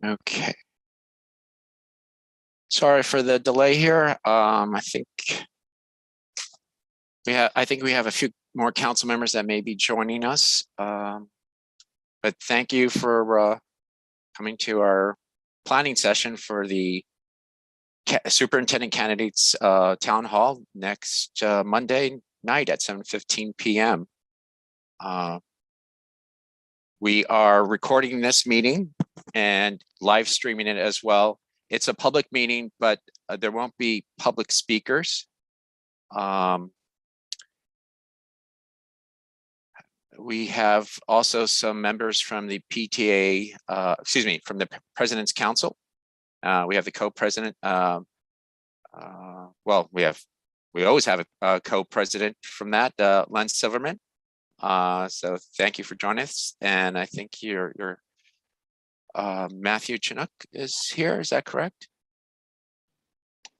Okay. Sorry for the delay here. I think we have a few more council members that may be joining us. But thank you for coming to our planning session for the superintendent candidates town hall next Monday night at 7:15 p.m. We are recording this meeting and live streaming it as well. It's a public meeting, but there won't be public speakers. We have also some members from the PTA, from the President's Council. We have the co-president. Well, we always have a co-president from that, Len Silverman. So thank you for joining us. And I think your Matthew Chinook is here. Is that correct?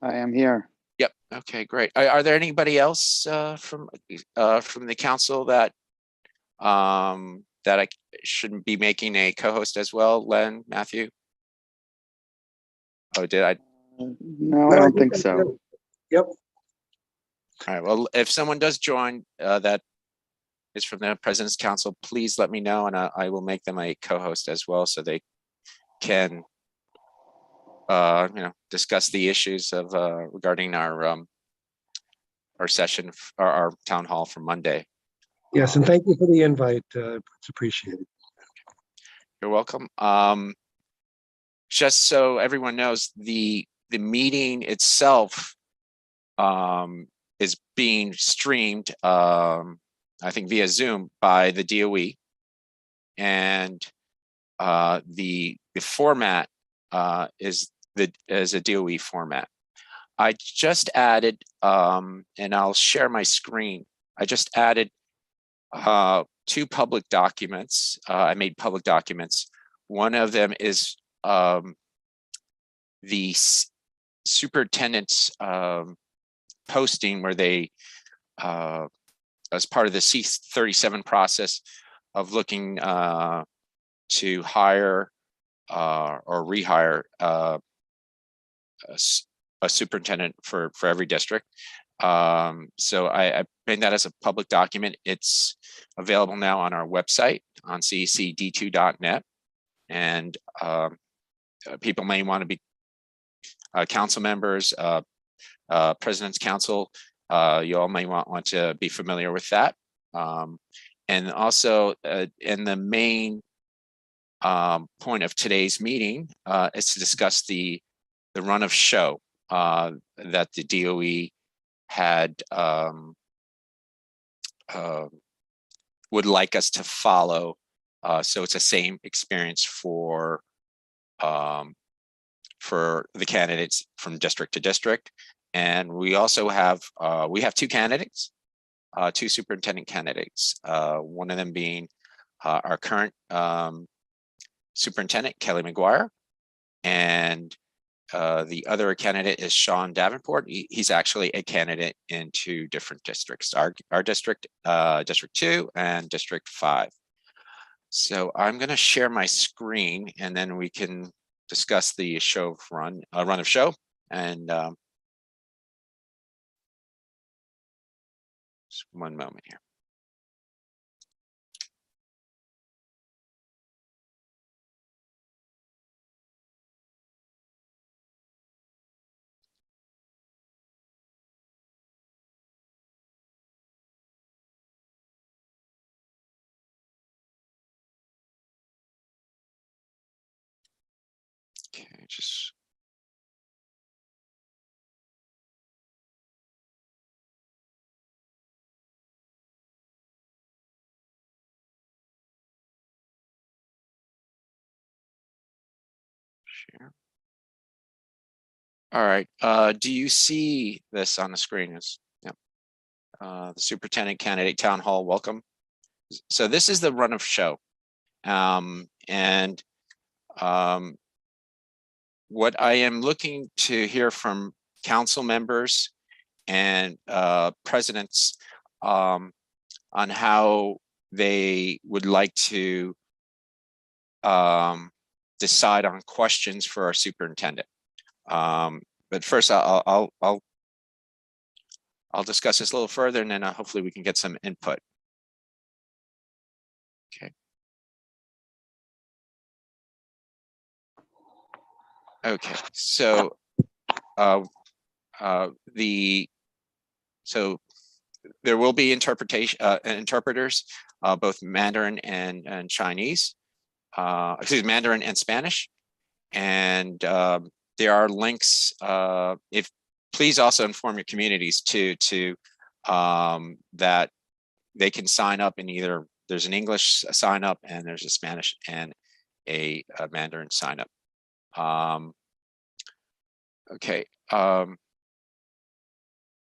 I am here. Yep. Okay, great. Are there anybody else from the council that I shouldn't be making a co-host as well? Len, Matthew? Oh, did I? No, I don't think so. Yep. All right. Well, if someone does join that is from the President's Council, please let me know, and I will make them a co-host as well, so they can, discuss the issues of regarding our session, our town hall for Monday. Yes, and thank you for the invite. It's appreciated. You're welcome. Just so everyone knows, the meeting itself is being streamed, I think via Zoom by the DOE, and the format is a DOE format. I just added, and I'll share my screen. I just added two public documents. I made public documents. One of them is the superintendent's posting, where they, as part of the C-37 process of looking to hire or rehire a superintendent for every district. So I made that as a public document. It's available now on our website on cecd2.net, and people may want to be council members, President's Council. You all may want to be familiar with that. And also, in the main point of today's meeting is to discuss the run of show that the DOE had would like us to follow. So it's the same experience for the candidates from district to district. And we also have two candidates, two superintendent candidates, one of them being our current superintendent, Kelly McGuire, and the other candidate is Sean Davenport. He's actually a candidate in two different districts, our district, District 2 and District 5. So I'm going to share my screen, and then we can discuss the run of show. And just one moment here. Okay, just share. All right. Do you see this on the screen? Yep. The superintendent candidate town hall welcome. So this is the run of show, and what I am looking to hear from council members and presidents on how they would like to decide on questions for our superintendent. But first, I'll discuss this a little further, and then hopefully we can get some input. Okay. Okay, so there will be interpreters, both Mandarin and Chinese, excuse me, Mandarin and Spanish, and there are links. If please also inform your communities to that they can sign up in either. There's an English sign up and there's a Spanish and a Mandarin sign up. Okay. On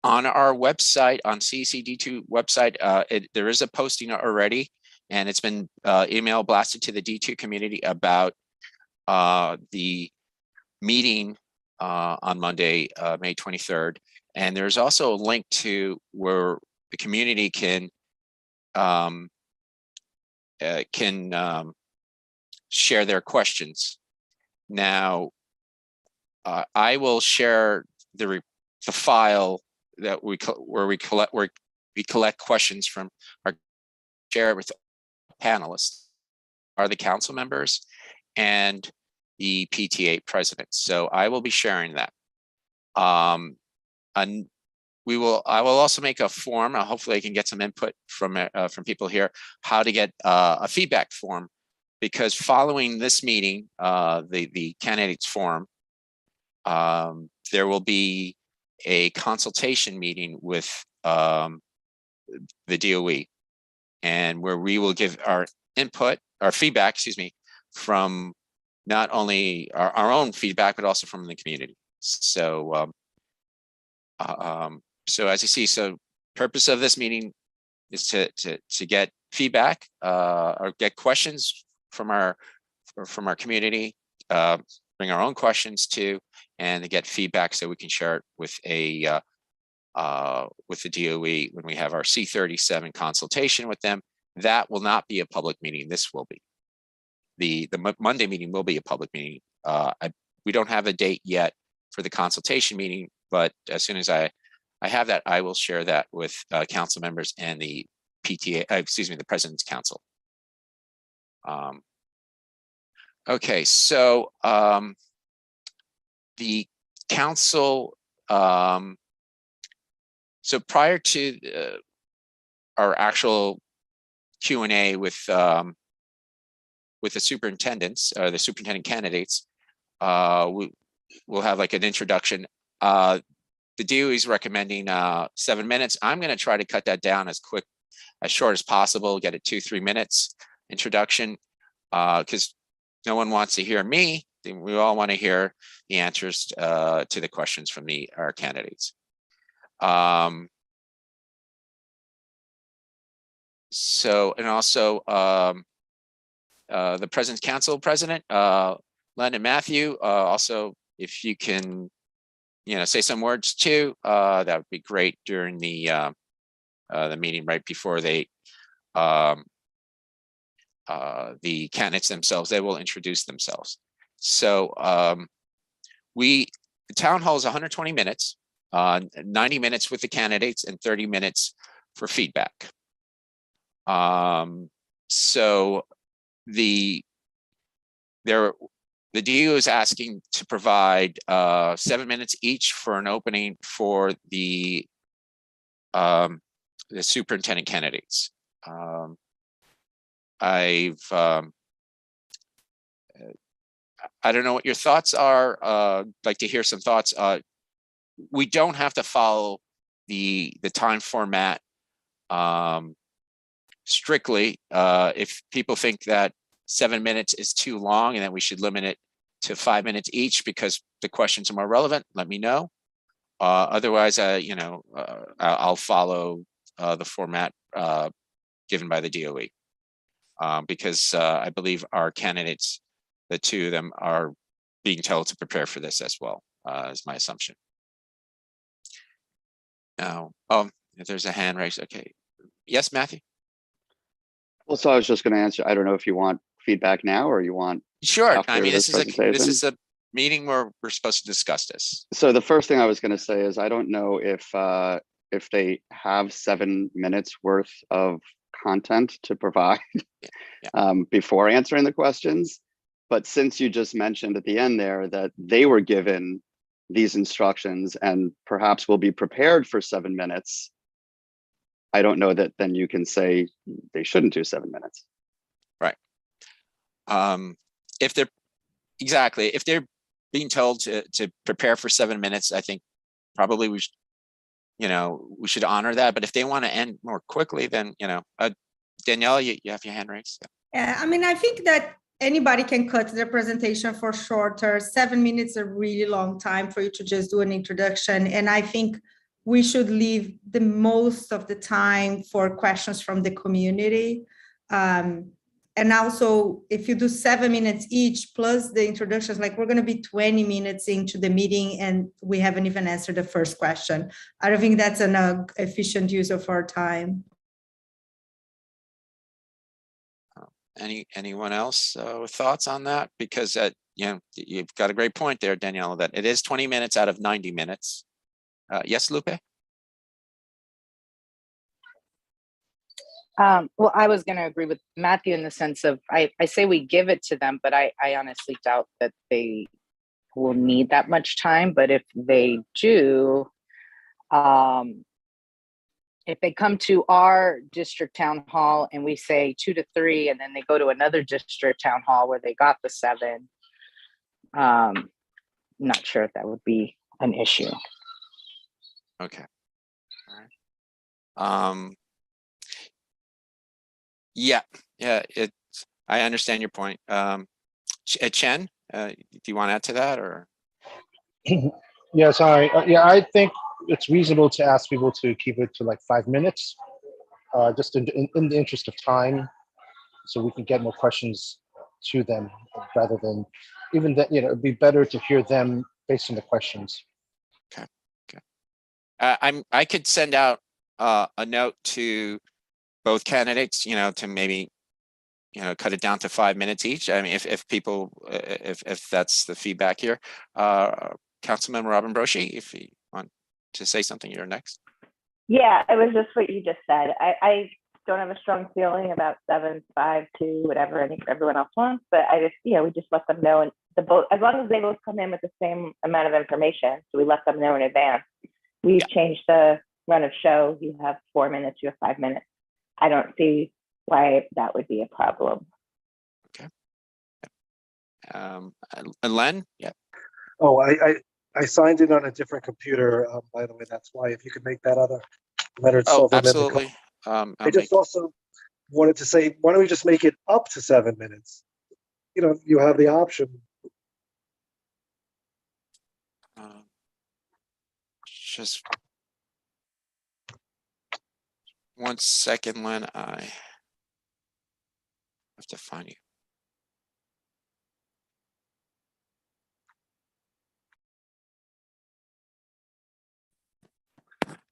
our website, on CEC-D2 website, there is a posting already, and it's been email blasted to the D2 community about the meeting on Monday, May 23rd. And there's also a link to where the community can share their questions. Now, I will share the file that we collect questions from our share with panelists, are the council members and the PTA president. So I will be sharing that. And I will also make a form. Hopefully I can get some input from people here, how to get a feedback form, because following this meeting, the candidates forum, there will be a consultation meeting with the DOE, and where we will give our input, our feedback, excuse me, from not only our own feedback, but also from the community. So, so as you see, so purpose of this meeting is to get feedback or get questions from our community, bring our own questions to, and to get feedback so we can share it with the DOE when we have our C-37 consultation with them. That will not be a public meeting. This will be. The Monday meeting will be a public meeting. We don't have a date yet for the consultation meeting, but as soon as I have that, I will share that with council members and the PTA, excuse me, the President's Council. Okay, so the council, so prior to our actual Q&A with the superintendents, the superintendent candidates, we'll have like an introduction. The DOE is recommending 7 minutes. I'm going to try to cut that down as short as possible, get it 2-3 minutes introduction, because no one wants to hear me. We all want to hear the answers to the questions from our candidates. So, and also the President's Council President, Len and Matthew, also, if you can, say some words too, that would be great during the meeting right before the candidates themselves. They will introduce themselves. So the town hall is 120 minutes, 90 minutes with the candidates and 30 minutes for feedback. So the DO is asking to provide 7 minutes each for an opening for the superintendent candidates. I don't know what your thoughts are. I'd like to hear some thoughts. We don't have to follow the time format strictly. If people think that 7 minutes is too long and that we should limit it to 5 minutes each because the questions are more relevant, let me know. Otherwise, I'll follow the format given by the DOE because I believe our candidates, the two of them, are being told to prepare for this as well, is my assumption. Now, if there's a hand raised, okay. Yes, Matthew? Well, so I was just going to answer. I don't know if you want feedback now or you want Sure. I after mean, this this presentation? is a meeting where we're supposed to discuss this. So the first thing I was going to say is I don't know if they have 7 minutes worth of content to provide Yeah. before answering the questions. But since you just mentioned at the end there that they were given these instructions and perhaps will be prepared for 7 minutes, I don't know that then you can say they shouldn't do 7 minutes. Right. If they're if they're being told to prepare for 7 minutes, I think probably we should honor that. But if they want to end more quickly, then Danielle, you have your hand raised. Yeah, I mean, I think that anybody can cut the presentation for shorter. 7 minutes is a really long time for you to just do an introduction. And I think we should leave the most of the time for questions from the community. And also, if you do 7 minutes each, plus the introductions, like we're going to be 20 minutes into the meeting and we haven't even answered the first question. I don't think that's an efficient use of our time. Anyone else with thoughts on that? Because you've got a great point there, Danielle, that it is 20 minutes out of 90 minutes. Yes, Lupe? Well, I was going to agree with Matthew in the sense of I say we give it to them, but I honestly doubt that they will need that much time. But if they do, if they come to our district town hall and we say 2 to 3, and then they go to another district town hall where they got the 7, not sure if that would be an issue. Okay. All right. Yeah. I understand your point. Chen, do you want to add to that or? Yeah, sorry. Yeah, I think it's reasonable to ask people to keep it to like 5 minutes, just in the interest of time, so we can get more questions to them rather than even that. It'd be better to hear them based on the questions. Okay. I could send out a note to both candidates, to maybe, cut it down to 5 minutes each. I mean, if people, if that's the feedback here, Councilmember Robin Broshi, if you want to say something, you're next. Yeah, it was just what you just said. I don't have a strong feeling about 7, 5, 2, whatever everyone else wants, but I just, we just let them know, and as long as they both come in with the same amount of information, so we let them know in advance. We've changed the run of show. You have 4 minutes, you have 5 minutes. I don't see why that would be a problem. Okay. Len, yeah. Oh, I signed in on a different computer, by the way. That's why if you could make that other Leonard Silverman. Absolutely. I just also wanted to say, why don't we just make it up to 7 minutes? You have the option. Just 1 second, Len. I have to find you.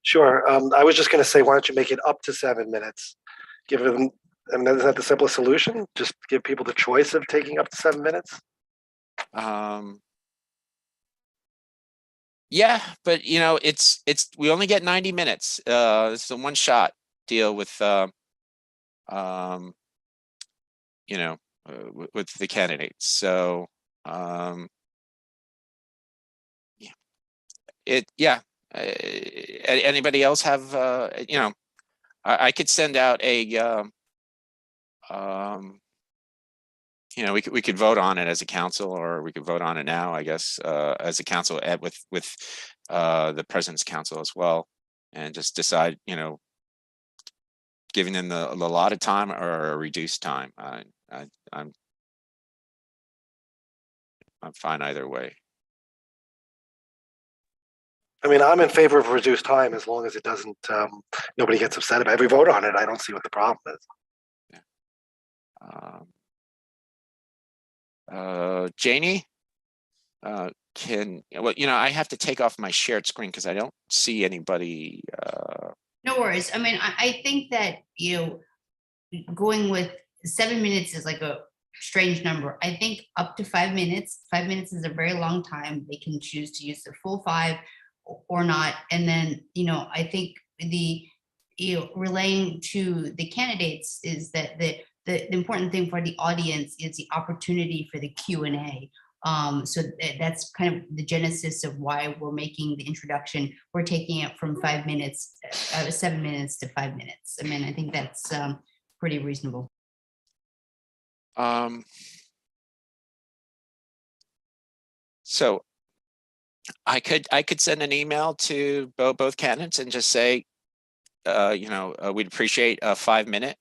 Sure. I was just going to say, why don't you make it up to 7 minutes? Give them, isn't that the simplest solution? Just give people the choice of taking up to 7 minutes. Yeah, but it's we only get 90 minutes. It's a one-shot deal with with the candidates. So anybody else have I could send out a we could vote on it as a council, or we could vote on it now, I guess, as a council with the president's council as well, and just decide, giving them the allotted time or a reduced time. I'm fine either way. I mean, I'm in favor of reduced time as long as it doesn't, nobody gets upset about it. If we vote on it, I don't see what the problem is. Janie, I have to take off my shared screen because I don't see anybody. No worries. I think that, going with 7 minutes is like strange number. I think up to 5 minutes. 5 minutes is a very long time. They can choose to use the full 5 or not. And then, I think relaying to the candidates is that the important thing for the audience is the opportunity for the Q&A. So that's kind of the genesis of why we're making the introduction. We're taking it from 5 minutes, 7 minutes to 5 minutes. I mean, I think that's pretty reasonable. So I could send an email to both candidates and just say, we'd appreciate a 5-minute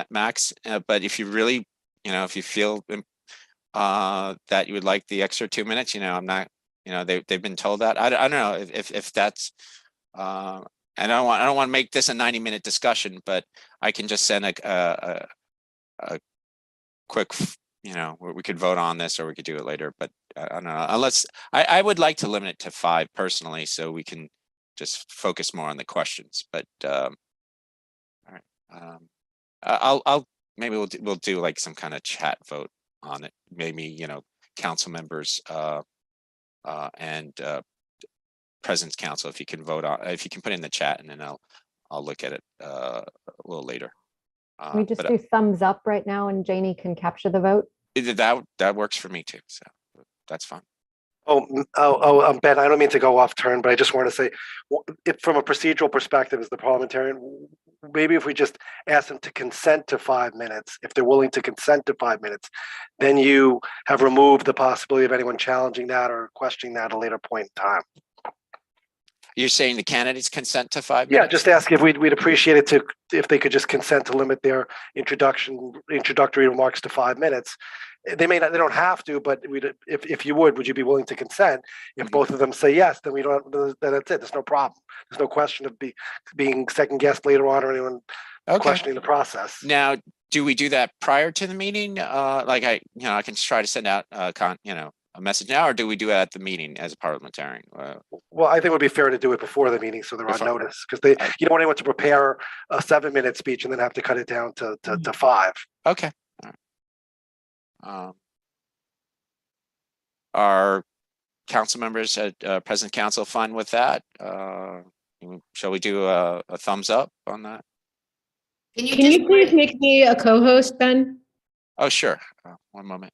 max. But if you really, if you feel that you would like the extra 2 minutes, I'm not, they've been told that. I don't know if that's, and I don't want to make this a 90-minute discussion, but I can just send a quick, where we could vote on this, or we could do it later. But I don't know, unless I would like to limit it to 5 personally, so we can just focus more on the questions. But all right, I'll maybe we'll do like some kind of chat vote on it. Maybe council members and President's Council, if you can vote on, if you can put in the chat, and then I'll look at it a little later. We just do thumbs up right now, and Janie can capture the vote. That works for me too, so that's fine. Ben, I don't mean to go off turn, but I just want to say, from a procedural perspective, as the parliamentarian, maybe if we just ask them to consent to 5 minutes, if they're willing to consent to 5 minutes, then you have removed the possibility of anyone challenging that or questioning that at a later point in time. You're saying the candidates consent to 5 minutes? Yeah, just ask if we'd appreciate it if they could just consent to limit their introductory remarks to 5 minutes. They don't have to, but if you would you be willing to consent? If both of them say yes, then then that's it. There's no problem. There's no question of being second guessed later on, or anyone questioning the process. Now, do we do that prior to the meeting? Like I can try to send out a message now, or do we do it at the meeting as a parliamentarian? Well, I think it would be fair to do it before the meeting, so they're on notice, because you don't want anyone to prepare a 7-minute speech and then have to cut it down to 5. Okay. Are council members at President Council fine with that? Shall we do a thumbs up on that? Can you please make me a co-host, Ben? Oh, sure. One moment.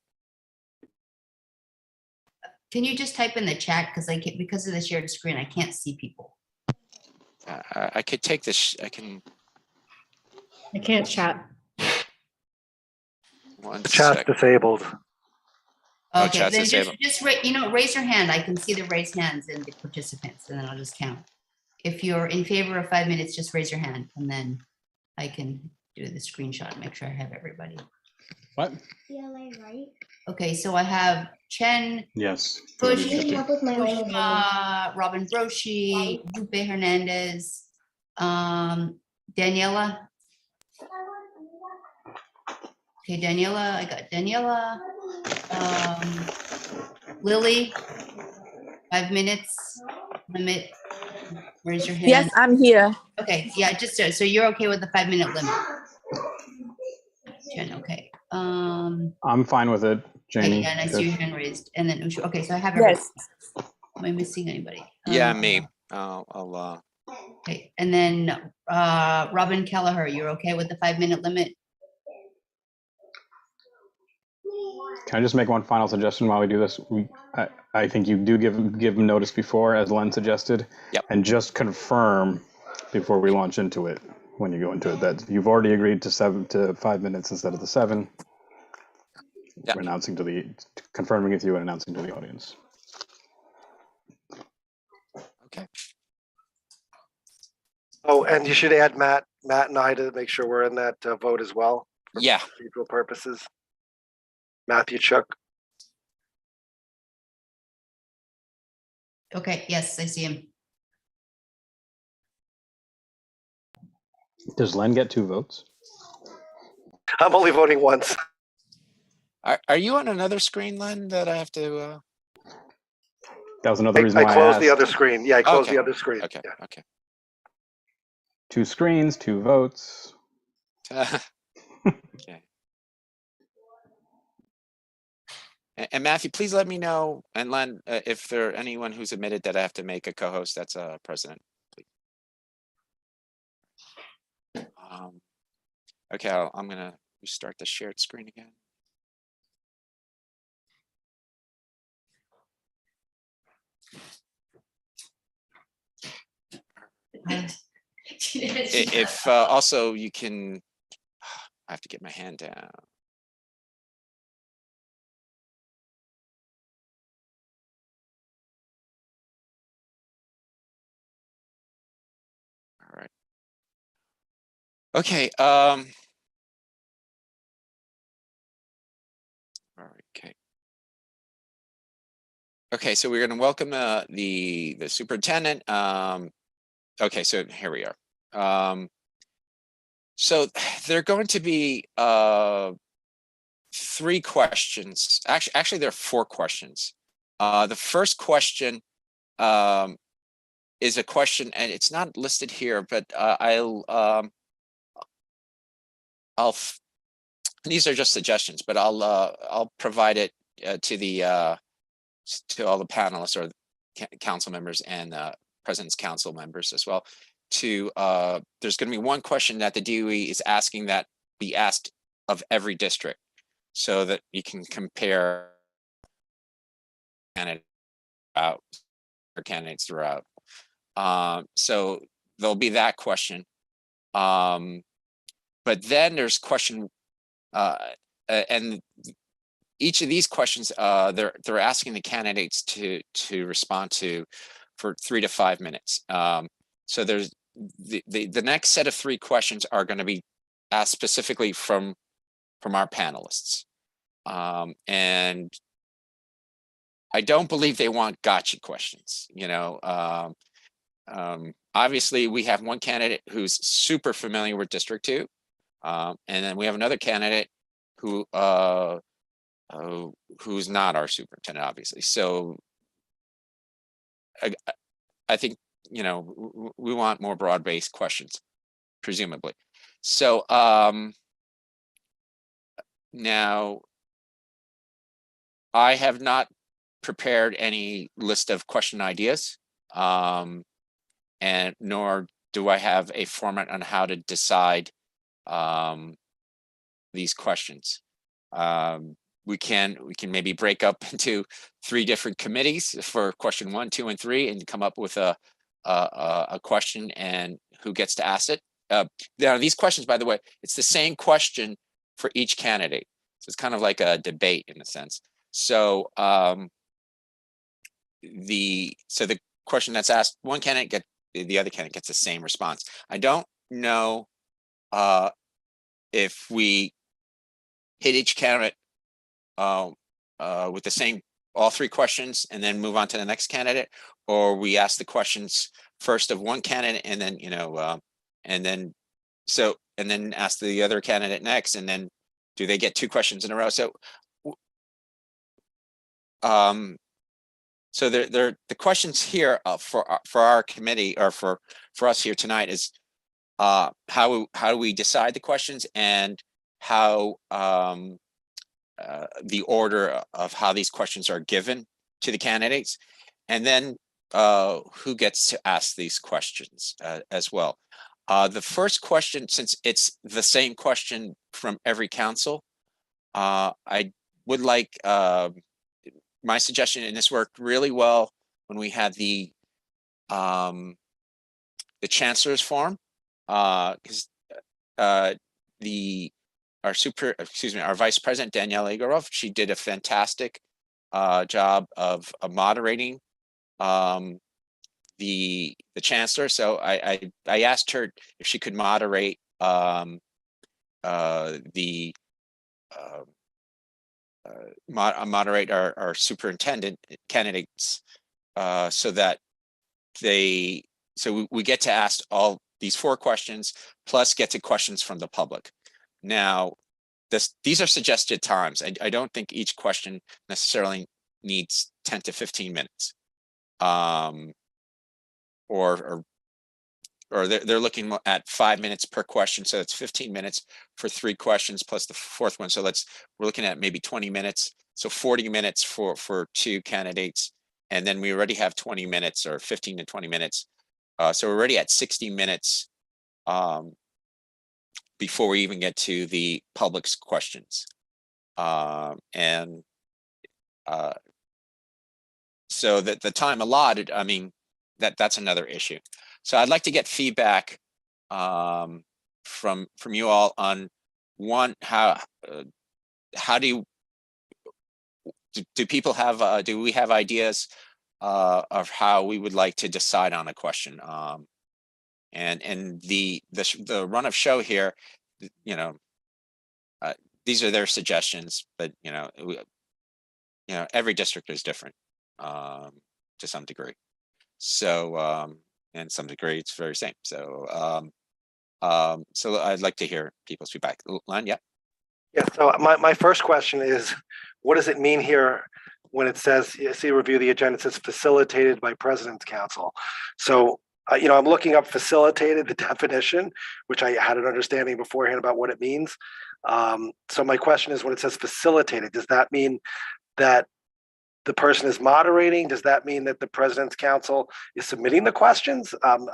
Can you just type in the chat, because of the shared screen, I can't see people. I could take this. I can't chat. The chat's disabled. Okay, chat's then disabled. just raise your hand. I can see the raised hands and the participants, and then I'll just count. If you're in favor of 5 minutes, just raise your hand, and then I can do the screenshot and make sure I have everybody. What? CLA, right? Okay, so I have Chen, Yes. Bush, Pushma, Robin Broshi, Lupe Hernandez, Daniela. Okay, Daniela, I got Daniela. Lily, 5 minutes limit. Raise your hand. Yes, I'm here. Okay, yeah, just so you're okay with the 5-minute limit. Jen, okay. I'm fine with it, Janie. Yeah, and I see your hand raised. And then Ushu. Okay, so I have Yes. Am I missing anybody? Yeah, me. I'll Okay, and then Robin Kelleher, you're okay with the 5-minute limit? Can I just make one final suggestion while we do this? I think you do give them notice before, as Len suggested. Yep. And just confirm before we launch into it, when you go into it, that you've already agreed to 5 minutes instead of the 7. Yep. We're confirming with you and announcing to the audience. okay. Oh, and you should add Matt and I to make sure we're in that vote as well. For Yeah. procedural purposes. Matthew Chuck. Okay, yes, I see him. Does Len get 2 votes? I'm only voting once. Are you on another screen, Len, that I have to? That was another reason I why closed the asked. other screen. Yeah, I closed Okay. the other screen. Okay. Yeah. Okay. 2 screens, 2 votes. Okay. And Matthew, please let me know, and Len, if there anyone who's admitted that I have to make a co-host, that's a president. Okay, I'm gonna restart the shared screen again. If also you can, I have to get my hand down. All right. Okay. All right. Okay. Okay. So we're going to welcome the superintendent. Okay. So here we are. So there are going to be 3 questions. Actually, there are 4 questions. The first question is a question, and it's not listed here, but these are just suggestions, but I'll provide it to all the panelists or council members and President's Council members as well. There's going to be one question that the DOE is asking that be asked of every district, so that you can compare candidates throughout. So there'll be that question. But then there's question, and each of these questions, they're asking the candidates to respond to for 3 to 5 minutes. So there's the next set of 3 questions are going to be asked specifically from our panelists, and I don't believe they want gotcha questions. Obviously, we have one candidate who's super familiar with District 2. And then we have another candidate who's not our superintendent, obviously. So I think, we want more broad-based questions, presumably. So now I have not prepared any list of question ideas, and nor do I have a format on how to decide these questions. We can maybe break up into 3 different committees for question 1, 2, and 3, and come up with a question and who gets to ask it. Now, these questions, by the way, it's the same question for each candidate. So it's kind of like a debate in a sense. So the question that's asked, one candidate the other candidate gets the same response. I don't know if we hit each candidate with the same all 3 questions and then move on to the next candidate, or we ask the questions first of one candidate and then and then ask the other candidate next, and then do they get 2 questions in a row? So so the questions here for our committee, or for us here tonight, is how do we decide the questions, and how the order of how these questions are given to the candidates, and then who gets to ask these questions as well. The first question, since it's the same question from every council, I would like my suggestion, and this worked really well when we had the chancellor's forum, because our vice president Danielle Igorov, she did a fantastic job of moderating the chancellor. So I asked her if she could moderate moderate our superintendent candidates, so that we get to ask all these 4 questions, plus get to questions from the public. Now, these are suggested times. I don't think each question necessarily needs 10 to 15 minutes. Or they're looking at 5 minutes per question, so it's 15 minutes for 3 questions plus the 4th one. So we're looking at maybe 20 minutes. So 40 minutes for two candidates. And then we already have 20 minutes or 15 to 20 minutes. So we're already at 60 minutes before we even get to the public's questions. So that the time allotted, I mean, that's another issue. So I'd like to get feedback from you all on one, how do people have do we have ideas of how we would like to decide on a question? And the run of show here, you know, these are their suggestions, but every district is different to some degree. So and some degree it's very same. So so I'd like to hear people's feedback. Len, yeah. Yeah, so my first question is, what does it mean here when it says, see, review the agenda, it says facilitated by President's Council? So, I'm looking up facilitated, the definition, which I had an understanding beforehand about what it means. So my question is, when it says facilitated, does that mean that the person is moderating? Does that mean that the President's Council is submitting the questions? I'm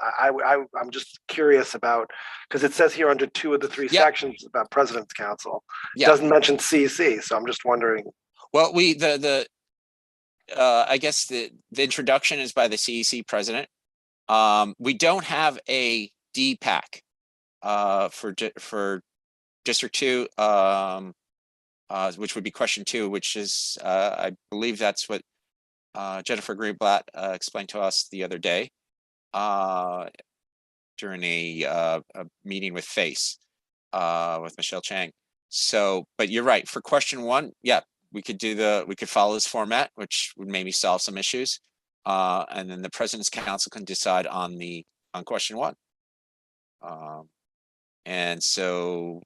just curious about, because it says here under 2 of the 3 sections about President's Council. It doesn't mention CC, so I'm just wondering. Well, I guess the introduction is by the CEC president. We don't have a DPAC for District 2, which would be question 2, which is I believe that's what Jennifer Greenblatt explained to us the other day during a meeting with FACE with Michelle Chang. So, but you're right, for question 1, yeah, we could follow this format, which would maybe solve some issues. And then the President's Council can decide on question 1. And so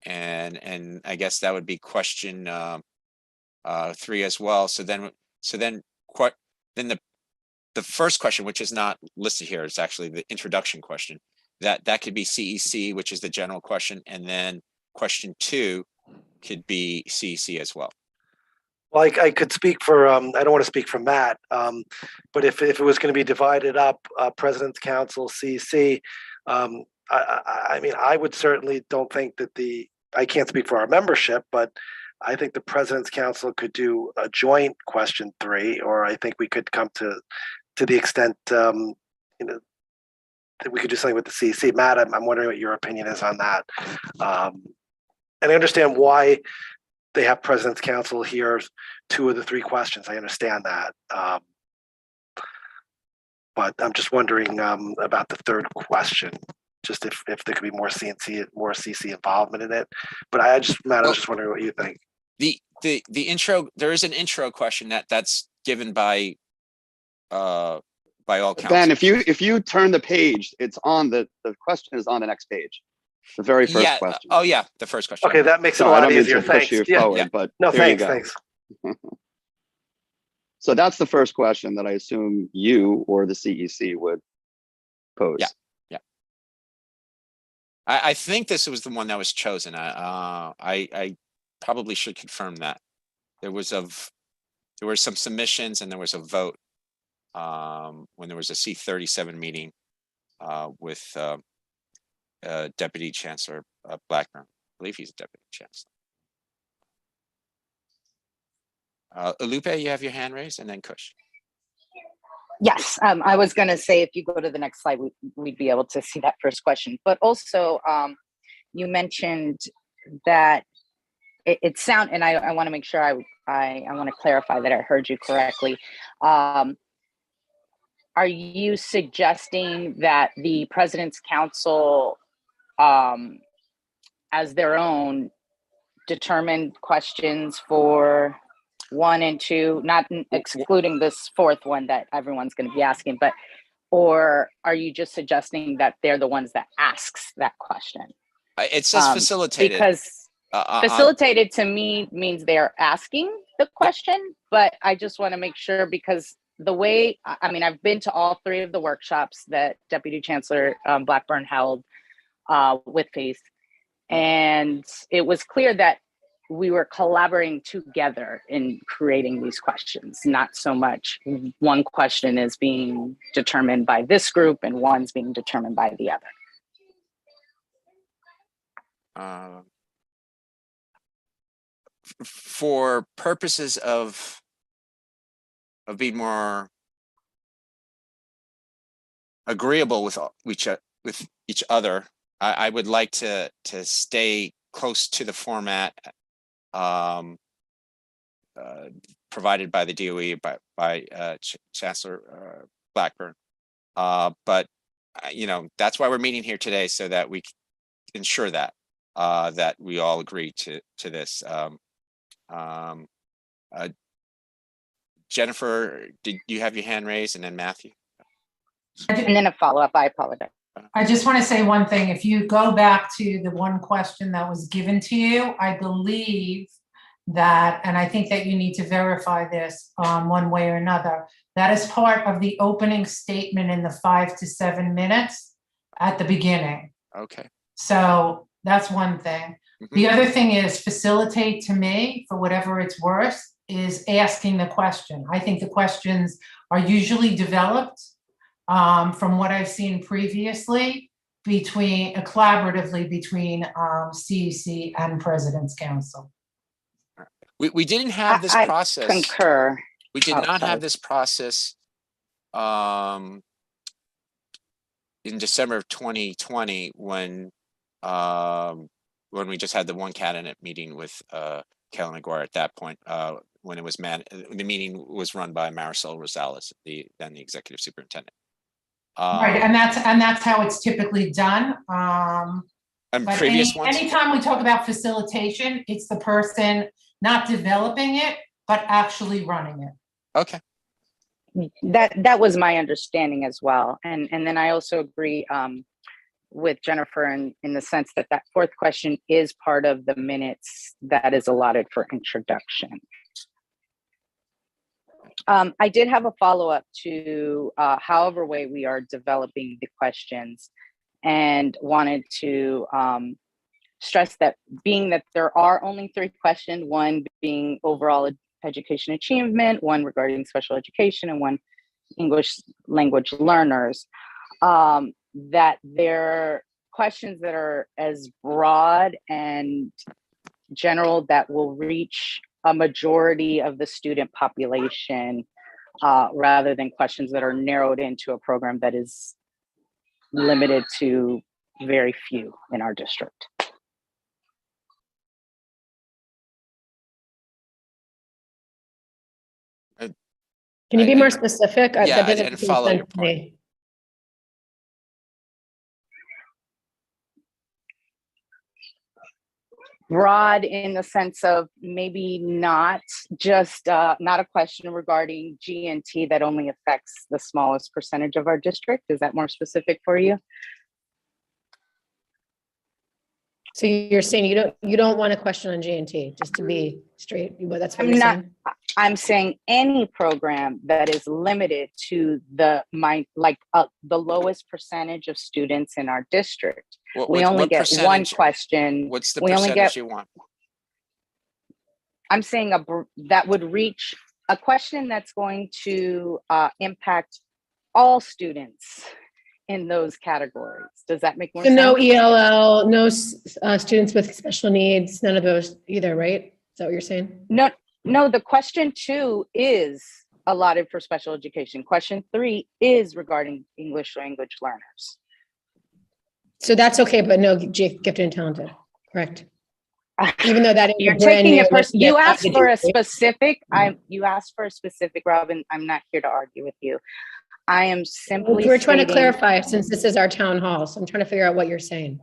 and I guess that would be question 3 as well. So then the first question, which is not listed here, is actually the introduction question. That could be CEC, which is the general question, and then question 2 could be CEC as well. Well, I could speak for, I don't want to speak for Matt, but if it was going to be divided up, President's Council, CEC, I mean, I would certainly don't think that I can't speak for our membership, but I think the President's Council could do a joint question 3, or I think we could come to the extent, that we could do something with the CEC. Matt, I'm wondering what your opinion is on that. And I understand why they have President's Council here, 2 of the 3 questions. I understand that. But I'm just wondering about the 3rd question, just if there could be more CC involvement in it. But Matt, I was just wondering what you think. The intro, there is an intro question that's given by all councils. Ben, if you turn the page, it's on the question is on the next page. The very first question. Oh yeah, the first question. Okay, that makes it a lot easier. Thanks. Forward, but no, there thanks. So that's the first question that I assume you or the CEC would pose. Yeah. I think this was the one that was chosen. I probably should confirm that. There were some submissions and there was a vote when there was a C37 meeting with Deputy Chancellor Blackburn. I believe he's a Deputy Chancellor. Lupe, you have your hand raised, and then Kush. Yes, I was going to say, if you go to the next slide, we'd be able to see that first question. But also, you mentioned that it sound, and I want to make sure I want to clarify that I heard you correctly. Are you suggesting that the President's Council, as their own, determined questions for 1 and 2, not excluding this 4th one that everyone's going to be asking, or are you just suggesting that they're the ones that asks that question? It says facilitated. Because facilitated to me means they're asking the question, but I just want to make sure, because the way, I mean, I've been to all 3 of the workshops that Deputy Chancellor Blackburn held with FACE, and it was clear that we were collaborating together in creating these questions, not so much one question is being determined by this group and one's being determined by the other. For purposes of being more agreeable with each other, I would like to stay close to the format provided by the DOE by Chancellor Blackburn. But you know, that's why we're meeting here today, so that we ensure that that we all agree to this. Jennifer, did you have your hand raised, and then Matthew? And then a follow-up, I apologize. I just want to say one thing. If you go back to the one question that was given to you, I believe that, and I think that you need to verify this one way or another, that is part of the opening statement in the 5 to 7 minutes at the beginning. Okay. So that's one thing. The other thing is facilitate, to me, for whatever it's worth, is asking the question. I think the questions are usually developed from what I've seen previously collaboratively between CEC and President's Council. We didn't have this process. I concur. We did not have this process in December of 2020 when we just had the one cabinet meeting with Kelly McGuire at that point, when it was the meeting was run by Marisol Rosales, then the executive superintendent. Right, and that's how it's typically done. And but previous ones? Anytime we talk about facilitation, it's the person not developing it, but actually running it. Okay. That was my understanding as well. And then I also agree with Jennifer in the sense that that fourth question is part of the minutes that is allotted for introduction. I did have a follow-up to however way we are developing the questions, and wanted to stress that being that there are only 3 questions, one being overall education achievement, one regarding special education, and one English language learners, that they're questions that are as broad and general that will reach a majority of the student population, rather than questions that are narrowed into a program that is limited to very few in our district. Can you be more specific? Yeah, That doesn't and make follow sense your to point. me. Broad in the sense of maybe not just not a question regarding G&T that only affects the smallest percentage of our district. Is that more specific for you? So you're saying you don't want a question on G&T, just to be straight, but that's what you're saying? I'm saying any program that is limited to the lowest percentage of students in our district. We only get one question. What's the percentage you want? I'm saying that would reach a question that's going to impact all students in those categories. Does that make more sense? No ELL, no students with special needs, none of those either, right? Is that what you're saying? No, the question 2 is allotted for special education. Question 3 is regarding English language learners. So that's okay, but no gifted and talented, correct? Even though that is You're brand taking new. it personal. You asked for a specific, Robin. I'm not here to argue with you. I am simply We're trying to stating, clarify, since this is our town hall, so I'm trying to figure out what you're saying.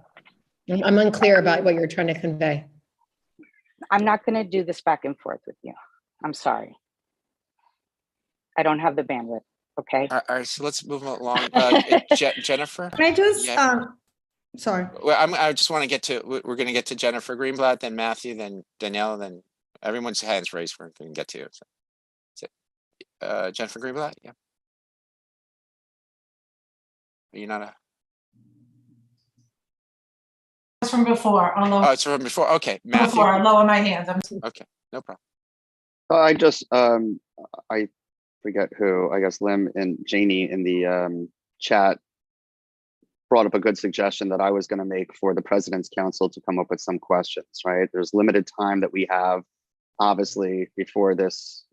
I'm unclear about what you're trying to convey. I'm not going to do this back and forth with you. I'm sorry. I don't have the bandwidth. Okay. All right, so let's move along. Jennifer? Can I just, sorry. Well, I just want to get to, we're going to get to Jennifer Greenblatt, then Matthew, then Danielle, then everyone's hands raised we're going to get to. So, Jennifer Greenblatt, yeah. Are you not from before. I'll Oh, lower, it's from before. Okay, Matthew. before, I'll lower my hands. Okay, no problem. I just, I forget who, I guess Lim and Janie in the chat brought up a good suggestion that I was going to make for the President's Council to come up with some questions, right? There's limited time that we have, obviously, before this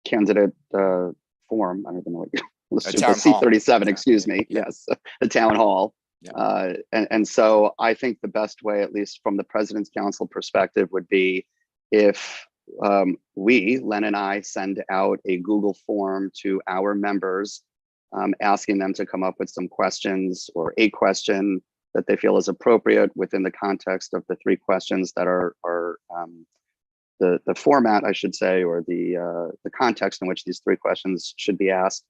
candidate forum. I don't even know what let's do town the hall. C37, excuse me. Yeah. Yes, the town hall. Yeah. And so I think the best way, at least from the President's Council perspective, would be if we, Len and I, send out a Google form to our members, asking them to come up with some questions or a question that they feel is appropriate within the context of the 3 questions that are the format, I should say, or the context in which these 3 questions should be asked.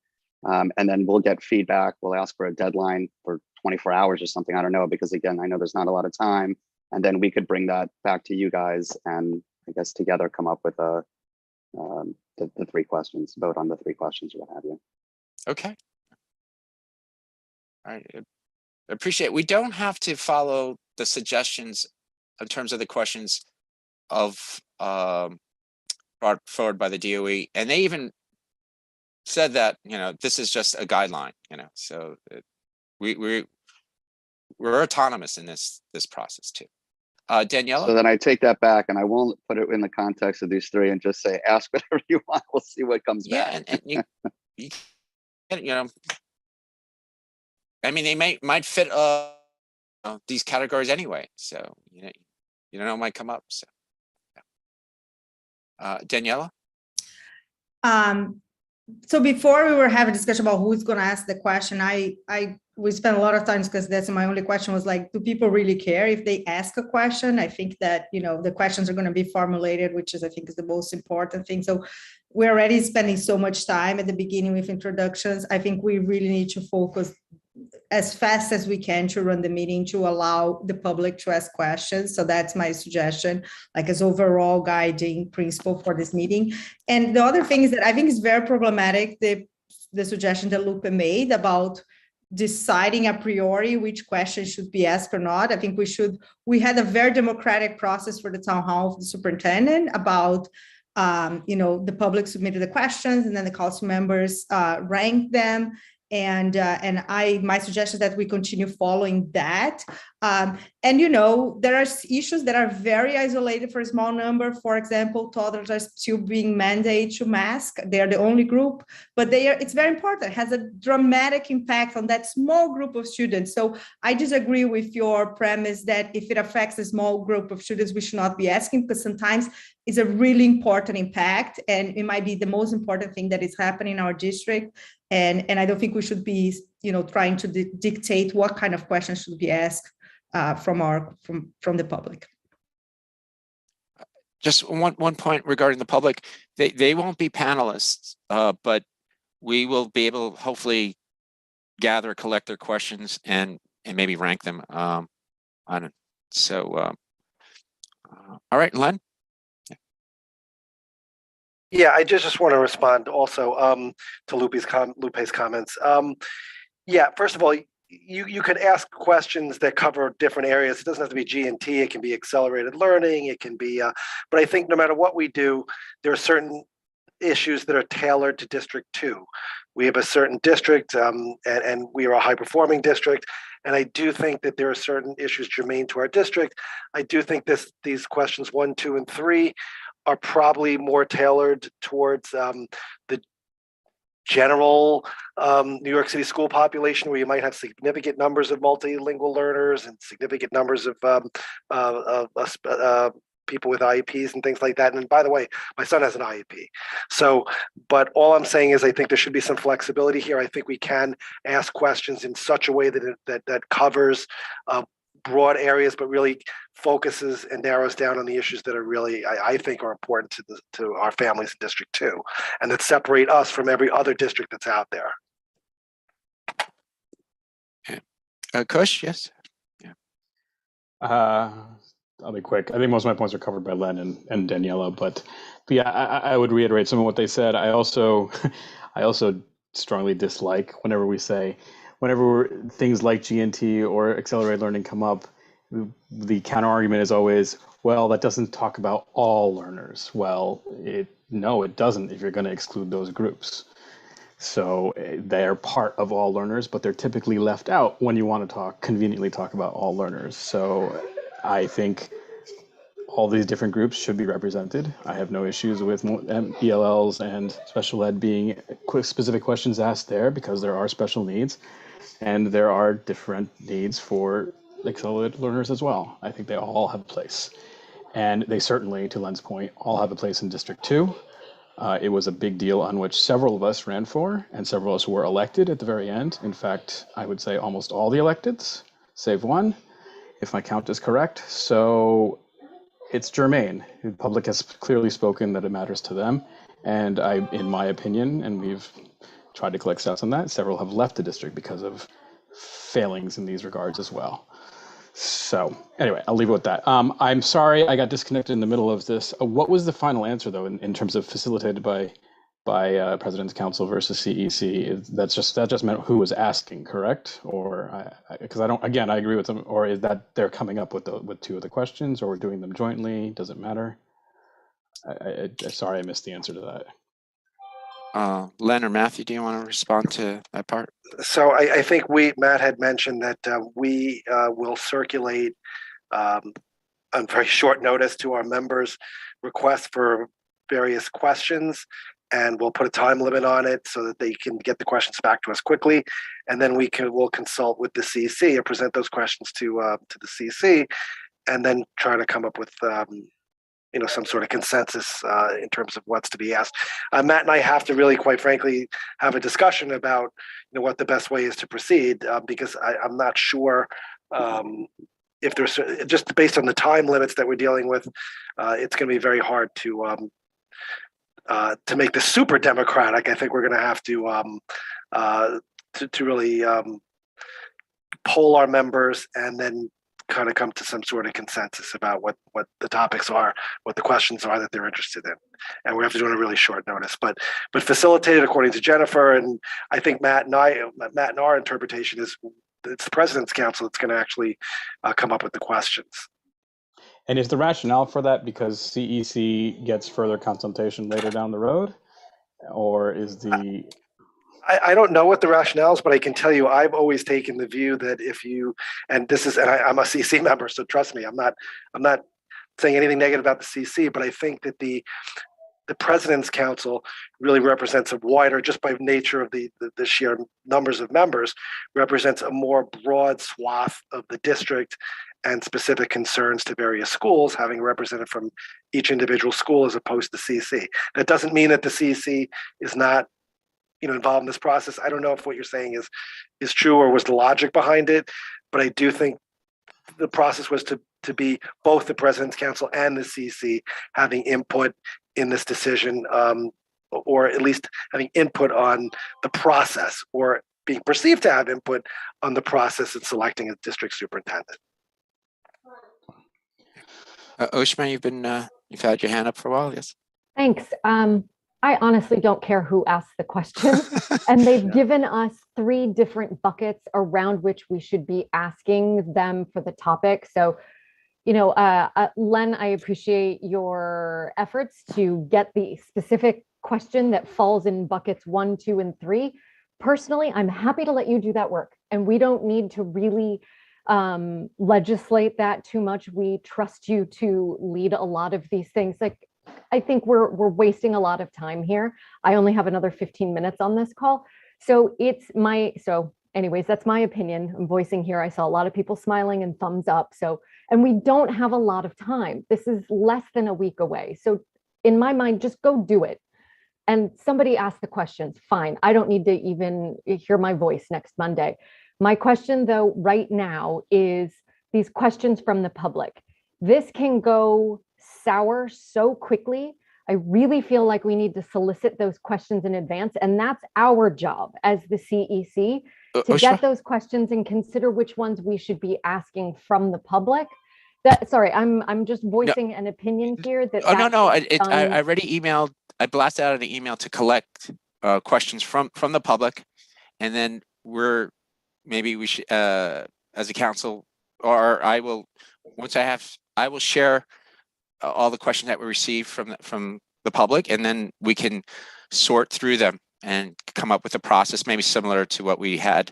And then we'll get feedback. We'll ask for a deadline for 24 hours or something. I don't know, because again, I know there's not a lot of time. And then we could bring that back to you guys and I guess together come up with the 3 questions, vote on the 3 questions or what have you. Okay. All right. Appreciate it. We don't have to follow the suggestions in terms of the questions of brought forward by the DOE, and they even said that, you know, this is just a guideline, you know, so we're autonomous in this process too. Daniela? So then I take that back and I won't put it in the context of these 3 and just say, ask whatever you want. We'll see what comes back. And you know, I mean, they might fit these categories anyway. So, you know, it might come up. So, yeah. Daniela? So before we were having a discussion about who's going to ask the question, we spent a lot of time because that's my only question was like, do people really care if they ask a question? I think that, you know, the questions are going to be formulated, which is, I think, is the most important thing. So we're already spending so much time at the beginning with introductions. I think we really need to focus as fast as we can to run the meeting to allow the public to ask questions. So that's my suggestion, like as overall guiding principle for this meeting. And the other thing is that I think is very problematic, the suggestion that Lupe made about deciding a priori which question should be asked or not. I think we had a very democratic process for the town hall of the superintendent about you know, the public submitted the questions and then the council members ranked them. And my suggestion is that we continue following that. And, you know, there are issues that are very isolated for a small number. For example, toddlers are still being mandated to mask. They are the only group, but it's very important. It has a dramatic impact on that small group of students. So I disagree with your premise that if it affects a small group of students, we should not be asking, because sometimes it's a really important impact and it might be the most important thing that is happening in our district. And I don't think we should be, you know, trying to dictate what kind of questions should be asked from the public. Just one point regarding the public, they won't be panelists, but we will be able to hopefully collect their questions and maybe rank them on it. So, all right, Len. Yeah, I just want to respond also to Lupe's comments. Yeah, first of all, you could ask questions that cover different areas. It doesn't have to be G&T. It can be accelerated learning. It can be, but I think no matter what we do, there are certain issues that are tailored to District 2. We have a certain district, and we are a high-performing district. And I do think that there are certain issues germane to our district. I do think these questions 1, 2, and 3 are probably more tailored towards the general New York City school population, where you might have significant numbers of multilingual learners and significant numbers of people with IEPs and things like that. And by the way, my son has an IEP. So, but all I'm saying is I think there should be some flexibility here. I think we can ask questions in such a way that covers broad areas, but really focuses and narrows down on the issues that are really, I think, are important to our families in District 2, and that separate us from every other district that's out there. Kush, yes. Yeah. I'll be quick. I think most of my points are covered by Len and Daniela, but yeah, I would reiterate some of what they said. I also strongly dislike whenever we say whenever things like GNT or accelerated learning come up, the counter argument is always, well, that doesn't talk about all learners. Well, no, it doesn't if you're going to exclude those groups. So they're part of all learners, but they're typically left out when you want to conveniently talk about all learners. So I think all these different groups should be represented. I have no issues with ELLs and special ed being specific questions asked there because there are special needs and there are different needs for accelerated learners as well. I think they all have a place. And they certainly, to Len's point, all have a place in District 2. It was a big deal on which several of us ran for, and several of us were elected at the very end. In fact, I would say almost all the electeds, save one, if my count is correct. So it's germane. The public has clearly spoken that it matters to them. And in my opinion, and we've tried to collect stats on that, several have left the district because of failings in these regards as well. So anyway, I'll leave it with that. I'm sorry I got disconnected in the middle of this. What was the final answer though, in terms of facilitated by President's Council versus CEC? That just meant who was asking, correct? Or because I agree with them. Or is that they're coming up with two of the questions, or we're doing them jointly? Does it matter? Sorry, I missed the answer to that. Len or Matthew, do you want to respond to that part? So I think Matt had mentioned that we will circulate on very short notice to our members requests for various questions, and we'll put a time limit on it so that they can get the questions back to us quickly, and then we'll consult with the CC and present those questions to the CC, and then try to come up with some sort of consensus in terms of what's to be asked. Matt and I have to really, quite frankly, have a discussion about what the best way is to proceed, because I'm not sure if there's, just based on the time limits that we're dealing with, it's going to be very hard to make this super democratic. I think we're going to have to really poll our members and then kind of come to some sort of consensus about what the topics are, what the questions are that they're interested in. And we have to do it on a really short notice, but facilitated according to Jennifer. And I think Matt and our interpretation is it's the President's Council that's going to actually come up with the questions. And is the rationale for that because CEC gets further consultation later down the road? Or is the... I don't know what the rationale is, but I can tell you I've always taken the view that I'm a CC member, so trust me, I'm not saying anything negative about the CC, but I think that the President's Council really represents a wider, just by nature of the sheer numbers of members, represents a more broad swath of the district and specific concerns to various schools, having represented from each individual school as opposed to CC. That doesn't mean that the CC is not involved in this process. I don't know if what you're saying is true or was the logic behind it, but I do think the process was to be both the President's Council and the CC having input in this decision, or at least having input on the process, or being perceived to have input on the process in selecting a district superintendent. Oshma, you've had your hand up for a while, yes? Thanks. I honestly don't care who asks the question, and they've given us 3 different buckets around which we should be asking them for the topic. So, Len, I appreciate your efforts to get the specific question that falls in buckets 1, 2, and 3. Personally, I'm happy to let you do that work, and we don't need to really legislate that too much. We trust you to lead a lot of these things. I think we're wasting a lot of time here. I only have another 15 minutes on this call. So anyways, that's my opinion I'm voicing here. I saw a lot of people smiling and thumbs up. And we don't have a lot of time. This is less than a week away. So in my mind, just go do it. And somebody asked the questions, fine. I don't need to even hear my voice next Monday. My question though, right now is these questions from the public. This can go sour so quickly. I really feel like we need to solicit those questions in advance, and that's our job as the CEC to get those questions and consider which ones we should be asking from the public. I'm just voicing an opinion here that. I already emailed. I blasted out an email to collect questions from the public, and then we're maybe we should, as a council, or I will, once I will share all the questions that we received from the public, and then we can sort through them and come up with a process, maybe similar to what we had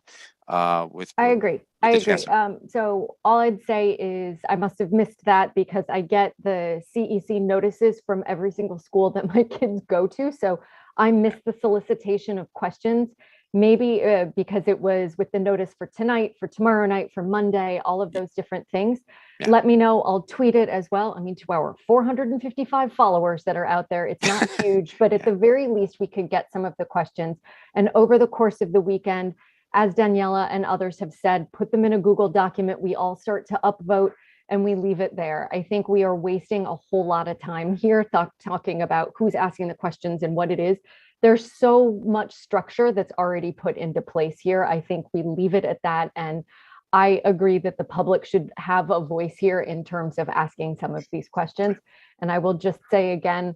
with. I agree. I the agree. chancellor. So all I'd say is I must have missed that because I get the CEC notices from every single school that my kids go to. So I missed the solicitation of questions, maybe because it was with the notice for tonight, for tomorrow night, for Monday, all of those different things. Yeah. Let me know. I'll tweet it as well. I mean, to our 455 followers that are out there, it's not huge, but at the very least, we could get some of the questions. And over the course of the weekend, as Daniela and others have said, put them in a Google document. We all start to upvote and we leave it there. I think we are wasting a whole lot of time here talking about who's asking the questions and what it is. There's so much structure that's already put into place here. I think we leave it at that. And I agree that the public should have a voice here in terms of asking some of these questions. And I will just say again,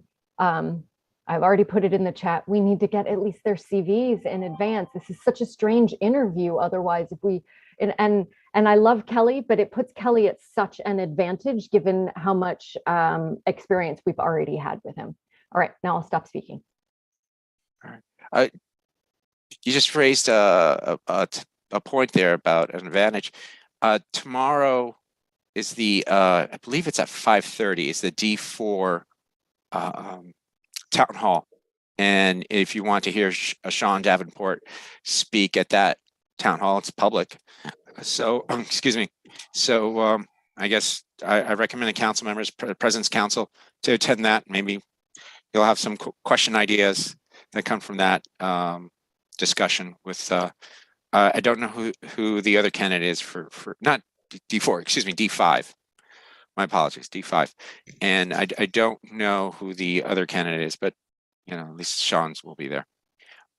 I've already put it in the chat. We need to get at least their CVs in advance. This is such a strange interview. Otherwise, if we, and I love Kelly, but it puts Kelly at such an advantage given how much experience we've already had with him. All right, now I'll stop speaking. All right. You just raised a point there about an advantage. Tomorrow is the, I believe it's at 5:30, is the D4 town hall. And if you want to hear Sean Davenport speak at that town hall, it's public. So, excuse me. So I guess I recommend the council members, President's Council, to attend that. Maybe you'll have some question ideas that come from that discussion with, I don't know who the other candidate is for not D4, excuse me, D5. My apologies, D5. And I don't know who the other candidate is, but you know, at least Sean's will be there.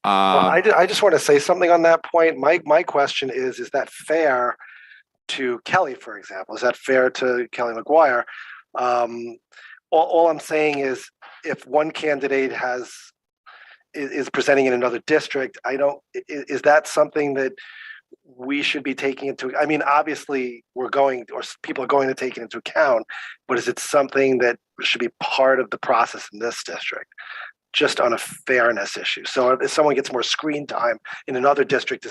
I just want to say something on that point. My question is that fair to Kelly, for example? Is that fair to Kelly McGuire? All I'm saying is if one candidate is presenting in another district, is that something that we should be taking into, I mean, obviously people are going to take it into account, but is it something that should be part of the process in this district, just on a fairness issue? So if someone gets more screen time in another district,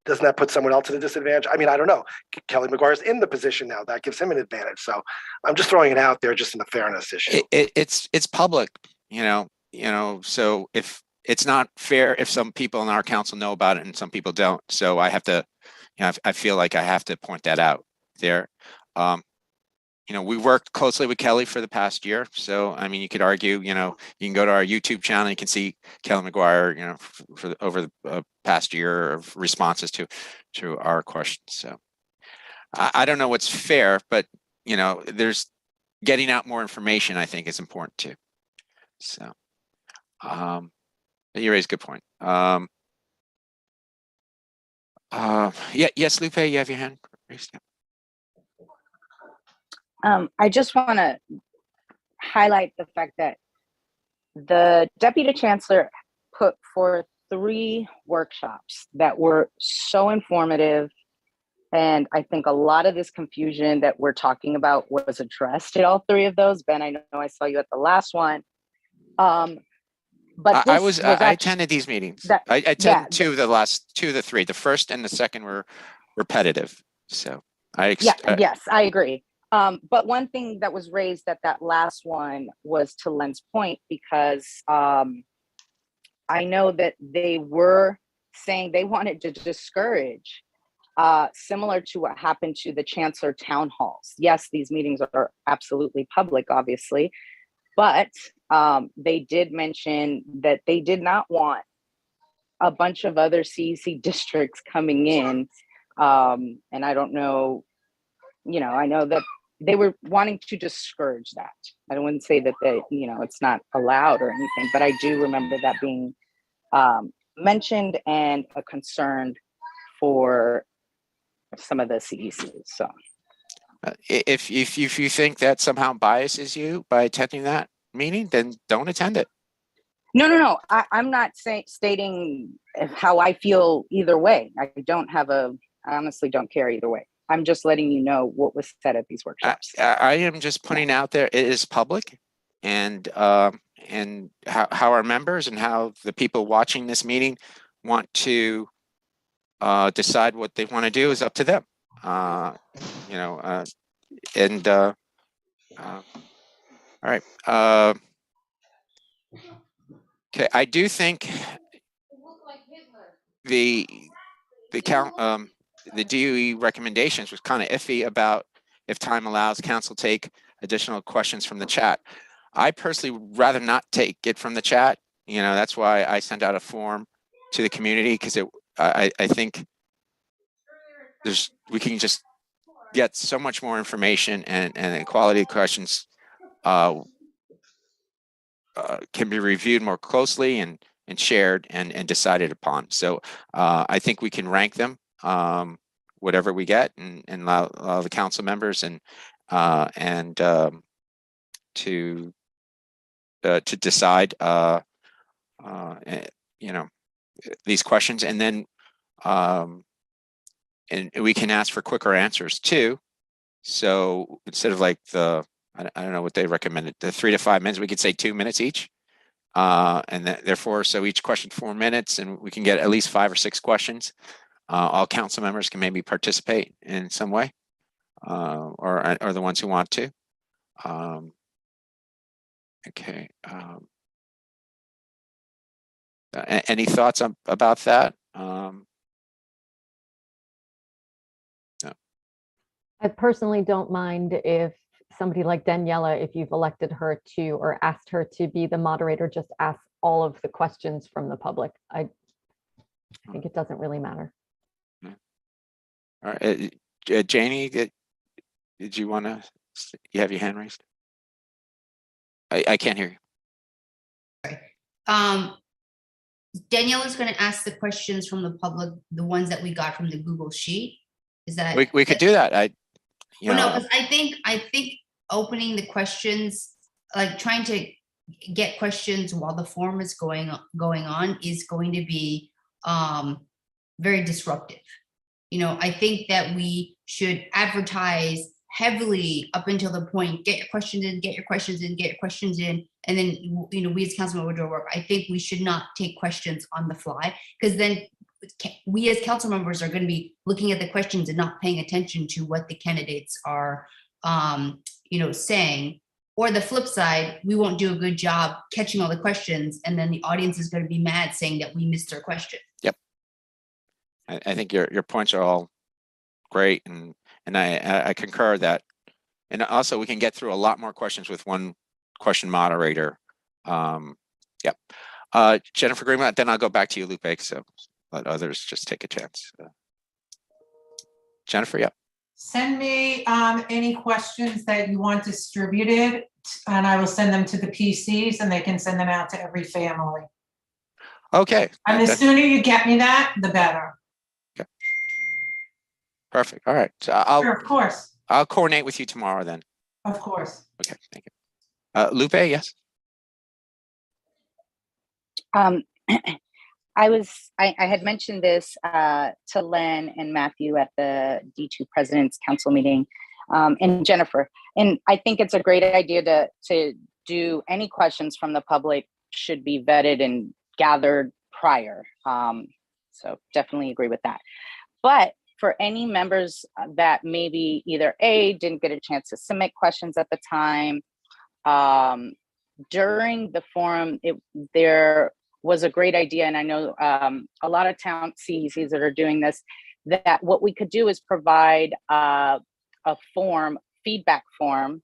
doesn't that put someone else at a disadvantage? I mean, I don't know. Kelly McGuire's in the position now. That gives him an advantage. So I'm just throwing it out there just in the fairness issue. It's public, you know, so if it's not fair if some people in our council know about it and some people don't. So I have to, you know, I feel like I have to point that out there. You know, we worked closely with Kelly for the past year. So, I mean, you could argue, you know, you can go to our YouTube channel, you can see Kelly McGuire, you know, over the past year of responses to our questions. So I don't know what's fair, but, you know, there's getting out more information, I think, is important too. So, you raise a good point. Yeah, yes, Lupe, you have your hand raised. I just want to highlight the fact that the Deputy Chancellor put forth 3 workshops that were so informative. And I think a lot of this confusion that we're talking about was addressed at all 3 of those. Ben, I know I saw you at the last one. But I attended these meetings. I attended 2 of the 3. The first and the second were repetitive. So yes, I agree. But one thing that was raised at that last one was to Len's point, because I know that they were saying they wanted to discourage, similar to what happened to the Chancellor town halls. Yes, these meetings are absolutely public, obviously, but they did mention that they did not want a bunch of other CEC districts coming in. And I don't know, you know, I know that they were wanting to discourage that. I wouldn't say that it's not allowed or anything, but I do remember that being mentioned and a concern for some of the CECs. So if you think that somehow biases you by attending that meeting, then don't attend it. No. I'm not stating how I feel either way. I don't have a I honestly don't care either way. I'm just letting you know what was said at these workshops. I am just putting out there, it is public, and how our members and how the people watching this meeting want to decide what they want to do is up to them. You know, all right. Okay, I do think the DOE recommendations was kind of iffy about if time allows, council take additional questions from the chat. I personally would rather not take it from the chat. You know, that's why I sent out a form to the community, because I think we can just get so much more information, and the quality of questions can be reviewed more closely and shared and decided upon. So I think we can rank them, whatever we get, and allow the council members to decide you know, these questions, and then and we can ask for quicker answers too. So instead of like I don't know what they recommended, the 3 to 5 minutes, we could say 2 minutes each. And therefore, so each question 4 minutes, and we can get at least 5 or 6 questions. All council members can maybe participate in some way, or the ones who want to. Okay. Any thoughts about that? No. I personally don't mind if somebody like Daniela, if you've elected her to or asked her to be the moderator, just ask all of the questions from the public. I think it doesn't really matter. All right, Janie, did you want to? You have your hand raised. I can't hear you. Danielle is going to ask the questions from the public, the ones that we got from the Google Sheet. Is that we could do that? No, because I think opening the questions, like trying to get questions while the form is going on is going to be very disruptive. You know, I think that we should advertise heavily up until the point, get your questions in, get your questions in, get your questions in, and then, you know, we as council members do our work. I think we should not take questions on the fly, because then we as council members are going to be looking at the questions and not paying attention to what the candidates are, you know, saying. Or the flip side, we won't do a good job catching all the questions, and then the audience is going to be mad saying that we missed their question. Yep. I think your points are all great, and I concur that. And also, we can get through a lot more questions with one question moderator. Yep. Jennifer Greenblatt, then I'll go back to you, Lupe, so let others just take a chance. Jennifer, yep. Send me any questions that you want distributed, and I will send them to the PCs, and they can send them out to every family. Okay. And the sooner you get me that, the better. Okay. Perfect. All right. So sure, of course. I'll coordinate with you tomorrow then. Of course. Okay. Thank you. Lupe, yes. I had mentioned this to Len and Matthew at the D2 President's Council meeting, and Jennifer. And I think it's a great idea to do any questions from the public should be vetted and gathered prior. So definitely agree with that. But for any members that maybe either A, didn't get a chance to submit questions at the time, during the forum, there was a great idea, and I know a lot of town CECs that are doing this, that what we could do is provide a form, feedback form,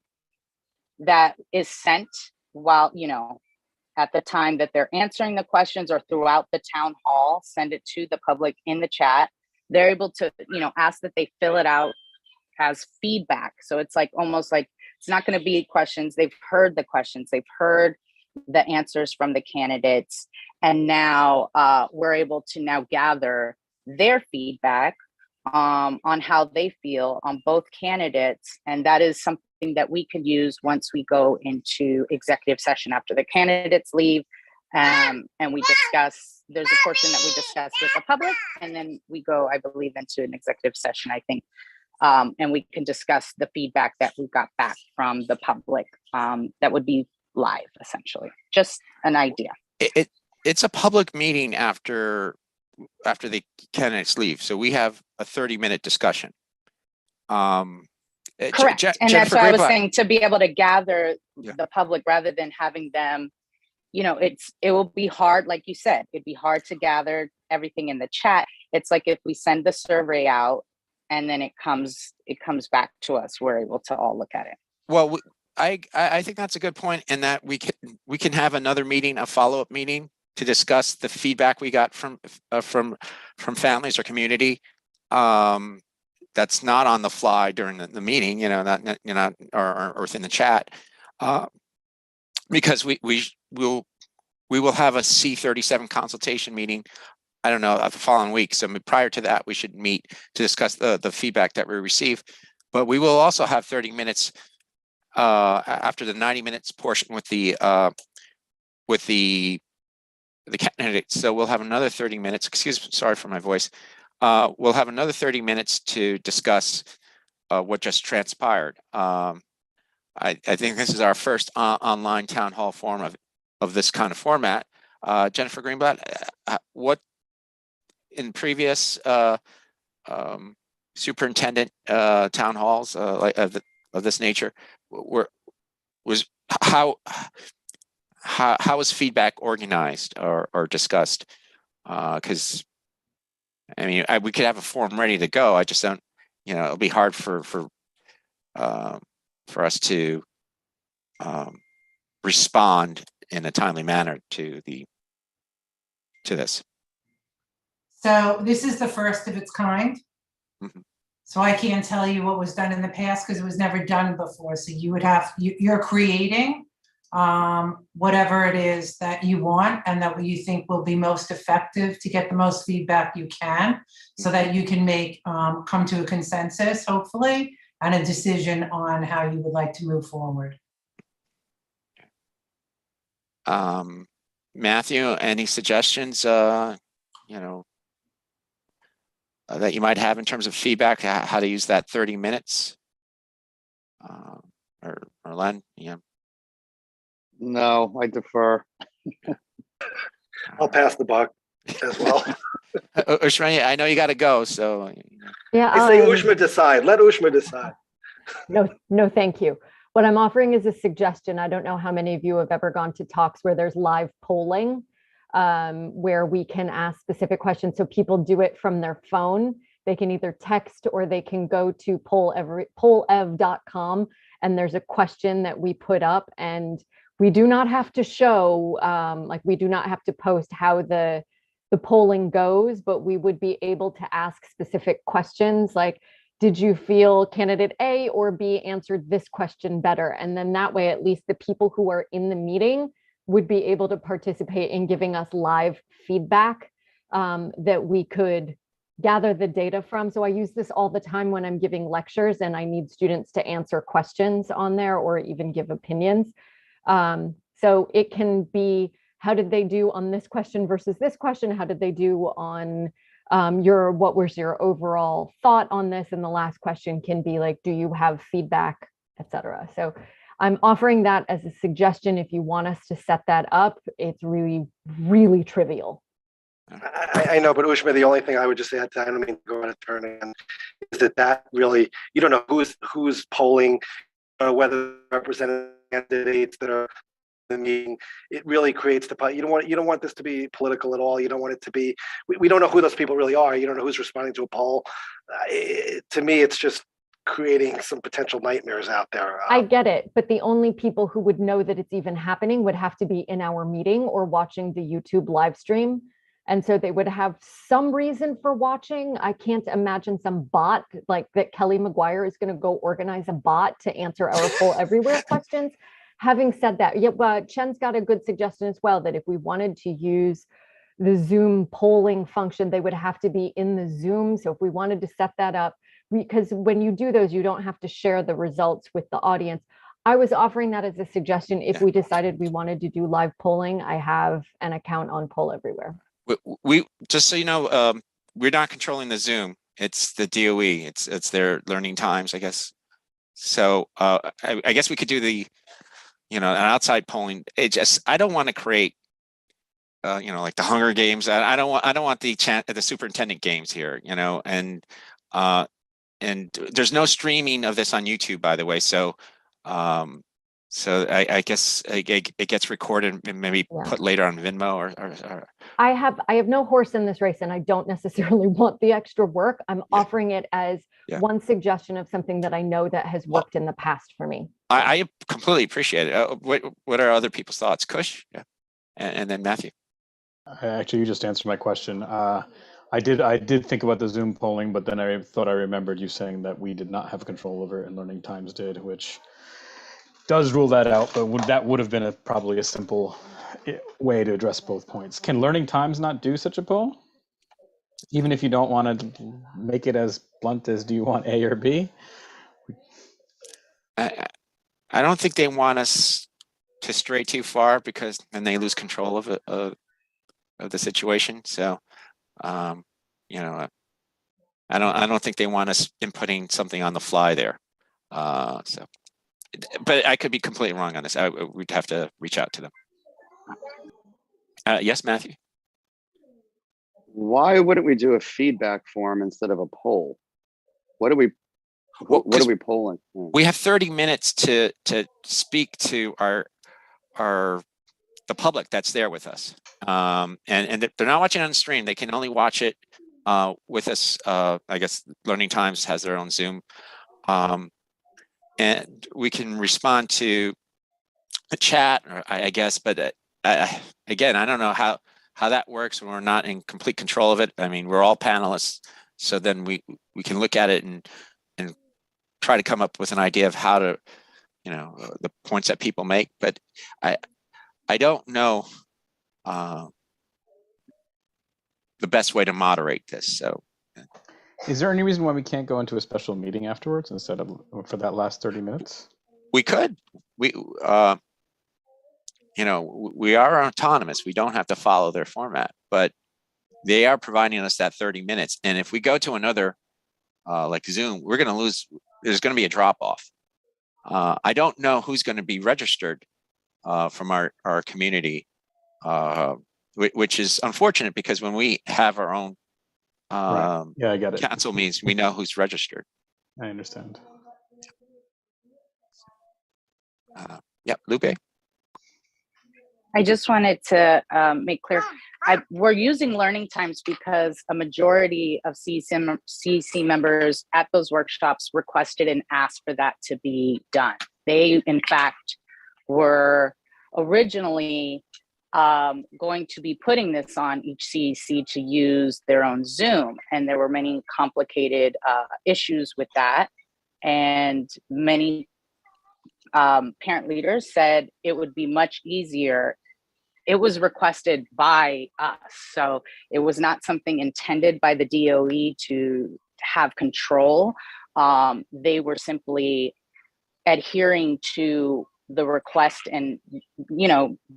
that is sent while, you know, at the time that they're answering the questions or throughout the town hall, send it to the public in the chat. They're able to, you know, ask that they fill it out as feedback. So it's like almost like it's not going to be questions. They've heard the questions, they've heard the answers from the candidates, and now we're able to now gather their feedback on how they feel on both candidates, and that is something that we could use once we go into executive session after the candidates leave, and we discuss there's a portion that we discuss with the public, and then we go, I believe, into an executive session, I think. And we can discuss the feedback that we got back from the public. That would be live, essentially. Just an idea. It's a public meeting after the candidates leave, so we have a 30-minute discussion. Correct. And that's why I was saying, to be able to gather the public rather than having them, it will be hard, like you said, it'd be hard to gather everything in the chat. It's like if we send the survey out and then it comes back to us, we're able to all look at it. Well, I think that's a good point, in that we can have another meeting, a follow-up meeting, to discuss the feedback we got from families or community. That's not on the fly during the meeting, not or within the chat, because we will have a C37 consultation meeting, I don't know, the following week. So prior to that, we should meet to discuss the feedback that we receive. But we will also have 30 minutes after the 90 minutes portion with the candidates. So we'll have another 30 minutes. Sorry for my voice. We'll have another 30 minutes to discuss what just transpired. I think this is our first online town hall forum of this kind of format. Jennifer Greenblatt, what in previous superintendent town halls of this nature how was feedback organized or discussed? Because I mean, we could have a form ready to go. I just don't, it'll be hard for us to respond in a timely manner to this. So this is the first of its kind. Mm-hmm. So I can't tell you what was done in the past because it was never done before. So you would have, you're creating whatever it is that you want and that you think will be most effective to get the most feedback you can, so that you can come to a consensus, hopefully, and a decision on how you would like to move forward. Matthew, any suggestions, that you might have in terms of feedback, how to use that 30 minutes? Or Len, No, I defer. I'll pass the buck as well. Ushma, I know you got to go, so. Yeah, I say Ushma decide. Let Ushma decide. No, thank you. What I'm offering is a suggestion. I don't know how many of you have ever gone to talks where there's live polling, where we can ask specific questions. So people do it from their phone. They can either text or they can go to pollev.com, and there's a question that we put up, and we do not have to show, we do not have to post how the polling goes, but we would be able to ask specific questions like, did you feel candidate A or B answered this question better? And then that way, at least the people who are in the meeting would be able to participate in giving us live feedback that we could gather the data from. So I use this all the time when I'm giving lectures and I need students to answer questions on there or even give opinions. So it can be, how did they do on this question versus this question? How did they do on what was your overall thought on this? And the last question can be like, do you have feedback, etc. So I'm offering that as a suggestion. If you want us to set that up, it's really, really trivial. I know, but Ushma, the only thing I would just add to, I don't mean to go on a turn again, is that really, you don't know who's polling, whether represented candidates that are in the meeting. It really creates you don't want this to be political at all. You don't want it to be, we don't know who those people really are. You don't know who's responding to a poll. To me, it's just creating some potential nightmares out there. I get it, but the only people who would know that it's even happening would have to be in our meeting or watching the YouTube live stream. And so they would have some reason for watching. I can't imagine some bot like that Kelly McGuire is going to go organize a bot to answer our poll everywhere questions. Having said that, Chen's got a good suggestion as well, that if we wanted to use the Zoom polling function, they would have to be in the Zoom. So if we wanted to set that up, because when you do those, you don't have to share the results with the audience. I was offering that as a suggestion. If we decided we wanted to do live polling, I have an account on Poll Everywhere. We just so you know, we're not controlling the Zoom. It's the DOE. It's their learning times, I guess. So I guess we could do the, an outside polling. I don't want to create, like the Hunger Games. I don't want the superintendent games here, and there's no streaming of this on YouTube, by the way. So, I guess it gets recorded and maybe put later on Venmo or. I have no horse in this race, and I don't necessarily want the extra work. I'm offering it as one suggestion of something that I know that has worked in the past for me. I completely appreciate it. What are other people's thoughts? Kush, yeah, and then Matthew. Actually, you just answered my question. I did think about the Zoom polling, but then I thought I remembered you saying that we did not have control over it and Learning Times did, which does rule that out. But that would have been probably a simple way to address both points. Can Learning Times not do such a poll? Even if you don't want to make it as blunt as, do you want A or B? I don't think they want us to stray too far, because then they lose control of the situation. So, I don't think they want us inputting something on the fly there. So, but I could be completely wrong on this. We'd have to reach out to them. Yes, Matthew. Why wouldn't we do a feedback form instead of a poll? What are we polling? We have 30 minutes to speak to the public that's there with us, and they're not watching on the stream. They can only watch it with us. I guess Learning Times has their own Zoom, and we can respond to a chat, I guess. But again, I don't know how that works when we're not in complete control of it. I mean, we're all panelists, so then we can look at it and try to come up with an idea of how to, the points that people make. But I don't know the best way to moderate this. So, is there any reason why we can't go into a special meeting afterwards instead of for that last 30 minutes? We could. We are autonomous. We don't have to follow their format, but they are providing us that 30 minutes. And if we go to another, like Zoom, we're going to lose. There's going to be a drop off. I don't know who's going to be registered from our community, which is unfortunate, because when we have our own right. Yeah, I get it. council meetings, we know who's registered. I understand. Yep, Lupe. I just wanted to make clear, we're using Learning Times because a majority of CEC members at those workshops requested and asked for that to be done. They, in fact, were originally going to be putting this on each CEC to use their own Zoom. And there were many complicated issues with that. And many parent leaders said it would be much easier. It was requested by us. So it was not something intended by the DOE to have control. They were simply adhering to the request. And,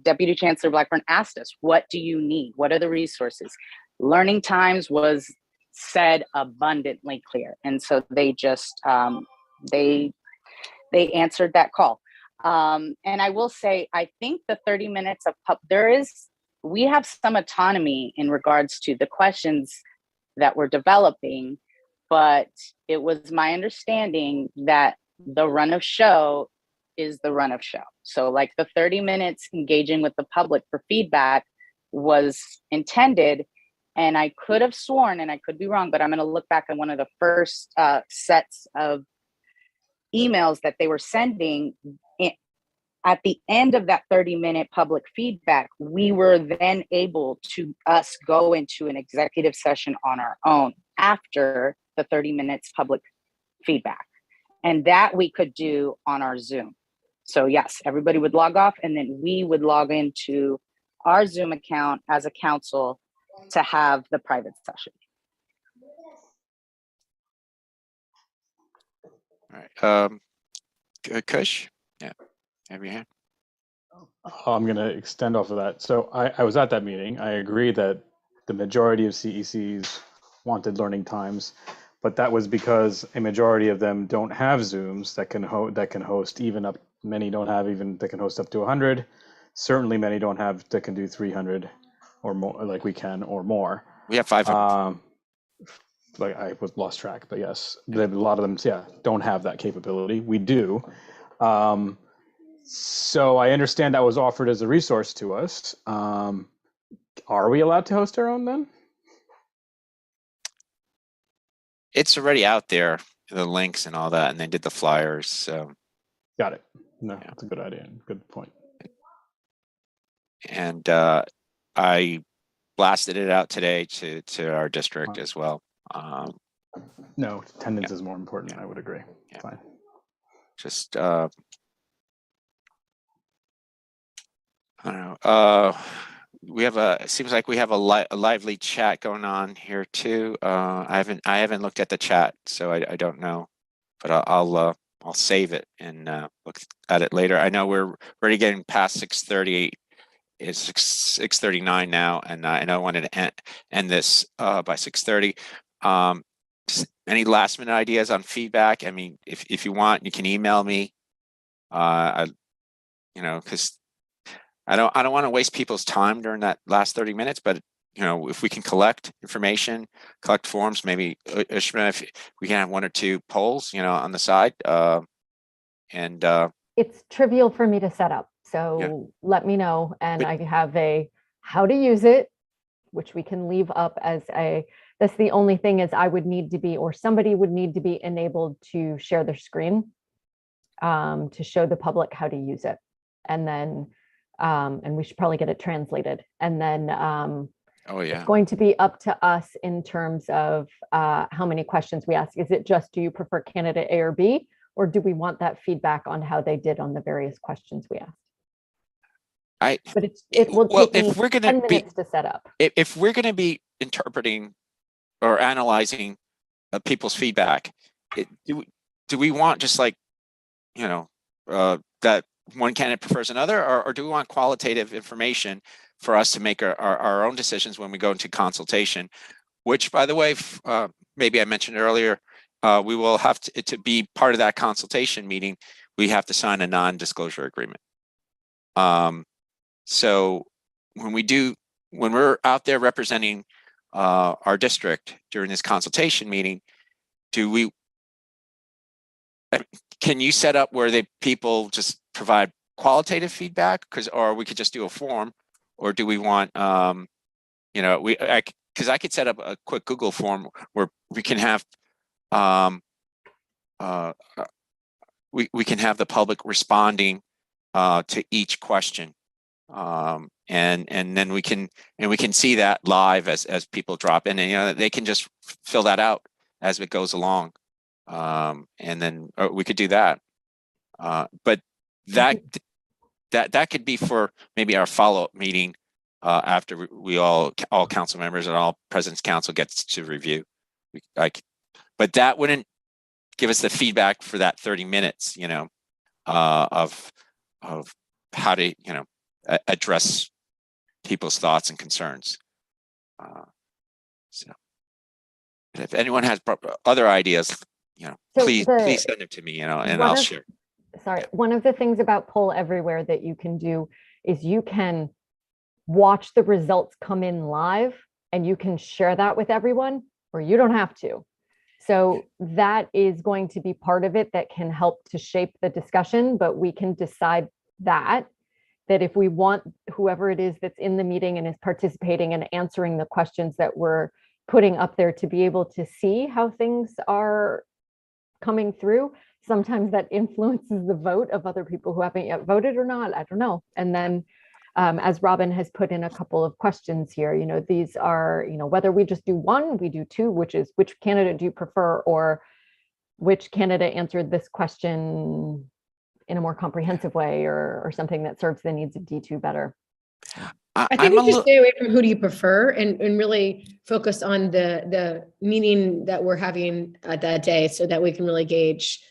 Deputy Chancellor Blackburn asked us, what do you need? What are the resources? Learning Times was said abundantly clear. And so they just, they answered that call. And I will say, I think the 30 minutes of we have some autonomy in regards to the questions that we're developing, but it was my understanding that the run of show is the run of show. So like the 30 minutes engaging with the public for feedback was intended, and I could have sworn, and I could be wrong, but I'm going to look back at one of the first sets of emails that they were sending. At the end of that 30-minute public feedback, we were then able to go into an executive session on our own after the 30 minutes public feedback. And that we could do on our Zoom. So yes, everybody would log off, and then we would log into our Zoom account as a council to have the private session. All right. Kush? Yeah. Have your hand. I'm going to extend off of that. So I was at that meeting. I agree that the majority of CECs wanted learning times, but that was because a majority of them don't have Zooms that can host even up. Many don't have even that can host up to 100. Certainly, many don't have that can do 300 or more, like we can, or more. We have 500. Like I was lost track, but yes, a lot of them, don't have that capability. We do. So I understand that was offered as a resource to us. Are we allowed to host our own then? It's already out there, the links and all that, and they did the flyers. So got it. No, that's a good idea. Good point. And I blasted it out today to our district as well. No, attendance is more important. I would agree. Fine. Just I don't know. We have it seems like we have a lively chat going on here too. I haven't looked at the chat, so I don't know, but I'll save it and look at it later. I know we're already getting past 6:30. It's 6:39 now, and I know I wanted to end this by 6:30. Any last minute ideas on feedback? I mean, if you want, you can email me. Because I don't want to waste people's time during that last 30 minutes, but if we can collect information, collect forms, maybe Ishma, if we can have 1 or 2 polls, on the side. It's trivial for me to set up. So let me know. And I have a how to use it, which we can leave up as that's the only thing is I would need to be, or somebody would need to be enabled to share their screen to show the public how to use it. And then, and we should probably get it translated. And then it's going to be up to us in terms of how many questions we ask. Is it just, do you prefer candidate A or B? Or do we want that feedback on how they did on the various questions we asked? But it will take me 10 minutes to set up. If we're going to be interpreting or analyzing people's feedback, do we want just like, that one candidate prefers another, or do we want qualitative information for us to make our own decisions when we go into consultation? Which, by the way, maybe I mentioned earlier, we will have to be part of that consultation meeting. We have to sign a non-disclosure agreement. So when we're out there representing our district during this consultation meeting, can you set up where people just provide qualitative feedback, or we could just do a form, or do we want because I could set up a quick Google form where we can have we can have the public responding to each question, and then we can see that live as people drop in, and they can just fill that out as it goes along, and then we could do that. But that could be for maybe our follow-up meeting after we all council members and all president's council gets to review. But that wouldn't give us the feedback for that 30 minutes, of how to, address people's thoughts and concerns. So if anyone has other ideas, please send them to me, and I'll share. Sorry, one of the things about Poll Everywhere that you can do is you can watch the results come in live and you can share that with everyone, or you don't have to. So that is going to be part of it that can help to shape the discussion, but we can decide that if we want whoever it is that's in the meeting and is participating and answering the questions that we're putting up there to be able to see how things are coming through. Sometimes that influences the vote of other people who haven't yet voted or not. I don't know. And then as Robin has put in a couple of questions here, these are, whether we just do 1, we do 2, which is which candidate do you prefer, or which candidate answered this question in a more comprehensive way, or something that serves the needs of D2 better. I think we should stay away from who do you prefer and really focus on the meeting that we're having that day, so that we can really gauge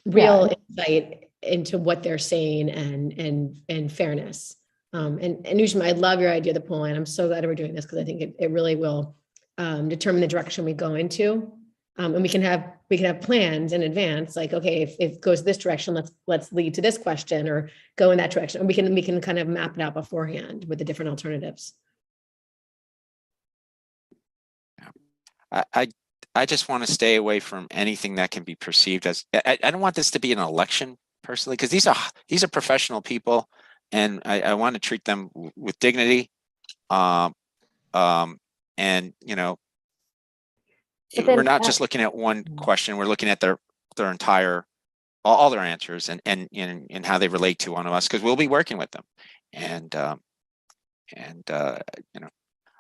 real insight into what they're saying and fairness. And Ushma, I love your idea of the polling. I'm so glad we're doing this because I think it really will determine the direction we go into. And we can have plans in advance, like, okay, if it goes this direction, let's lead to this question or go in that direction. And we can kind of map it out beforehand with the different alternatives. I just want to stay away from anything that can be perceived as, I don't want this to be an election personally, because these are professional people, and I want to treat them with dignity. And we're not just looking at one question, we're looking at their entire, all their answers and how they relate to one of us, because we'll be working with them.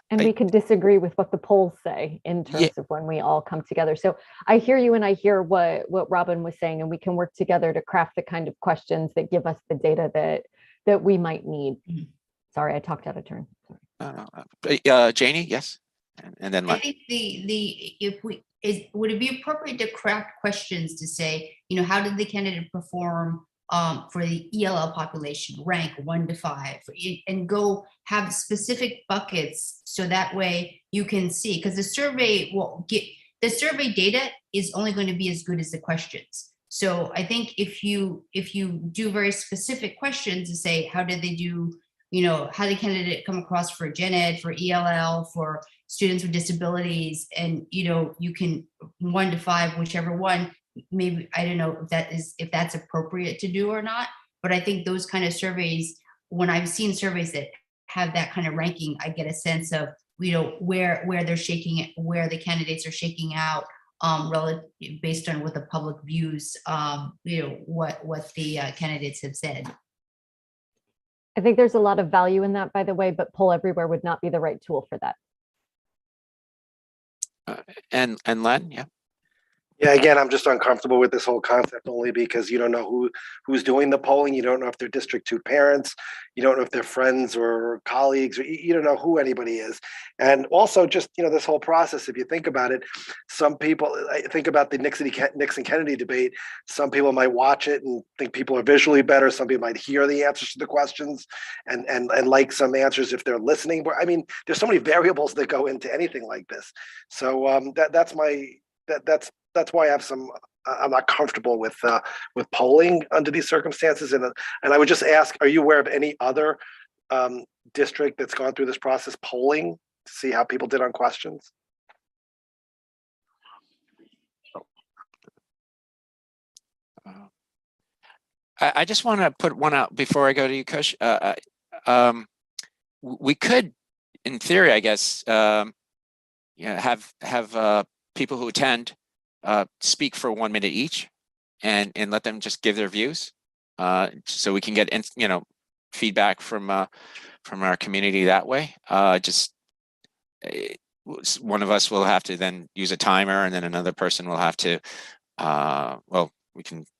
And we can disagree with what the polls say in terms of when we all come together. So I hear you, and I hear what Robin was saying, and we can work together to craft the kind of questions that give us the data that we might need. Sorry, I talked out of turn. Janie, yes, and then I think would it be appropriate to craft questions to say, how did the candidate perform for the ELL population, rank 1 to 5, and go have specific buckets so that way you can see, because the survey data is only going to be as good as the questions. So I think if you do very specific questions to say, how did they do, how did the candidate come across for gen ed, for ELL, for students with disabilities, and you can 1 to 5, whichever one. Maybe, I don't know if that's appropriate to do or not, but I think those kind of surveys, when I've seen surveys that have that kind of ranking, I get a sense of where they're shaking it, where the candidates are shaking out, relative based on what the public views, what the candidates have said. I think there's a lot of value in that, by the way, but Poll Everywhere would not be the right tool for that. And Len, yeah. Yeah, again, I'm just uncomfortable with this whole concept only because you don't know who's doing the polling. You don't know if they're District 2 parents. You don't know if they're friends or colleagues, or you don't know who anybody is. And also just, this whole process, if you think about it, some people, I think about the Nixon-Kennedy debate, some people might watch it and think people are visually better. Some people might hear the answers to the questions and like some answers if they're listening. But I mean, there's so many variables that go into anything like this. So that's why I'm not comfortable with polling under these circumstances. And I would just ask, are you aware of any other district that's gone through this process polling to see how people did on questions? I just want to put one out before I go to you, Kush. We could, in theory, I guess, have people who attend speak for 1 minute each, and let them just give their views, so we can get feedback from our community that way. One of us will have to then use a timer, and then another person will have to.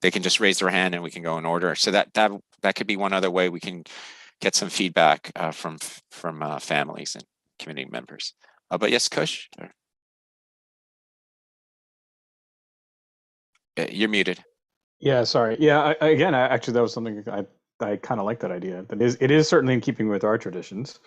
They can just raise their hand, and we can go in order. So that could be one other way we can get some feedback from families and community members. But yes, Kush. You're muted. Yeah, sorry. Yeah, actually, that was something I kind of like that idea. It is certainly in keeping with our traditions.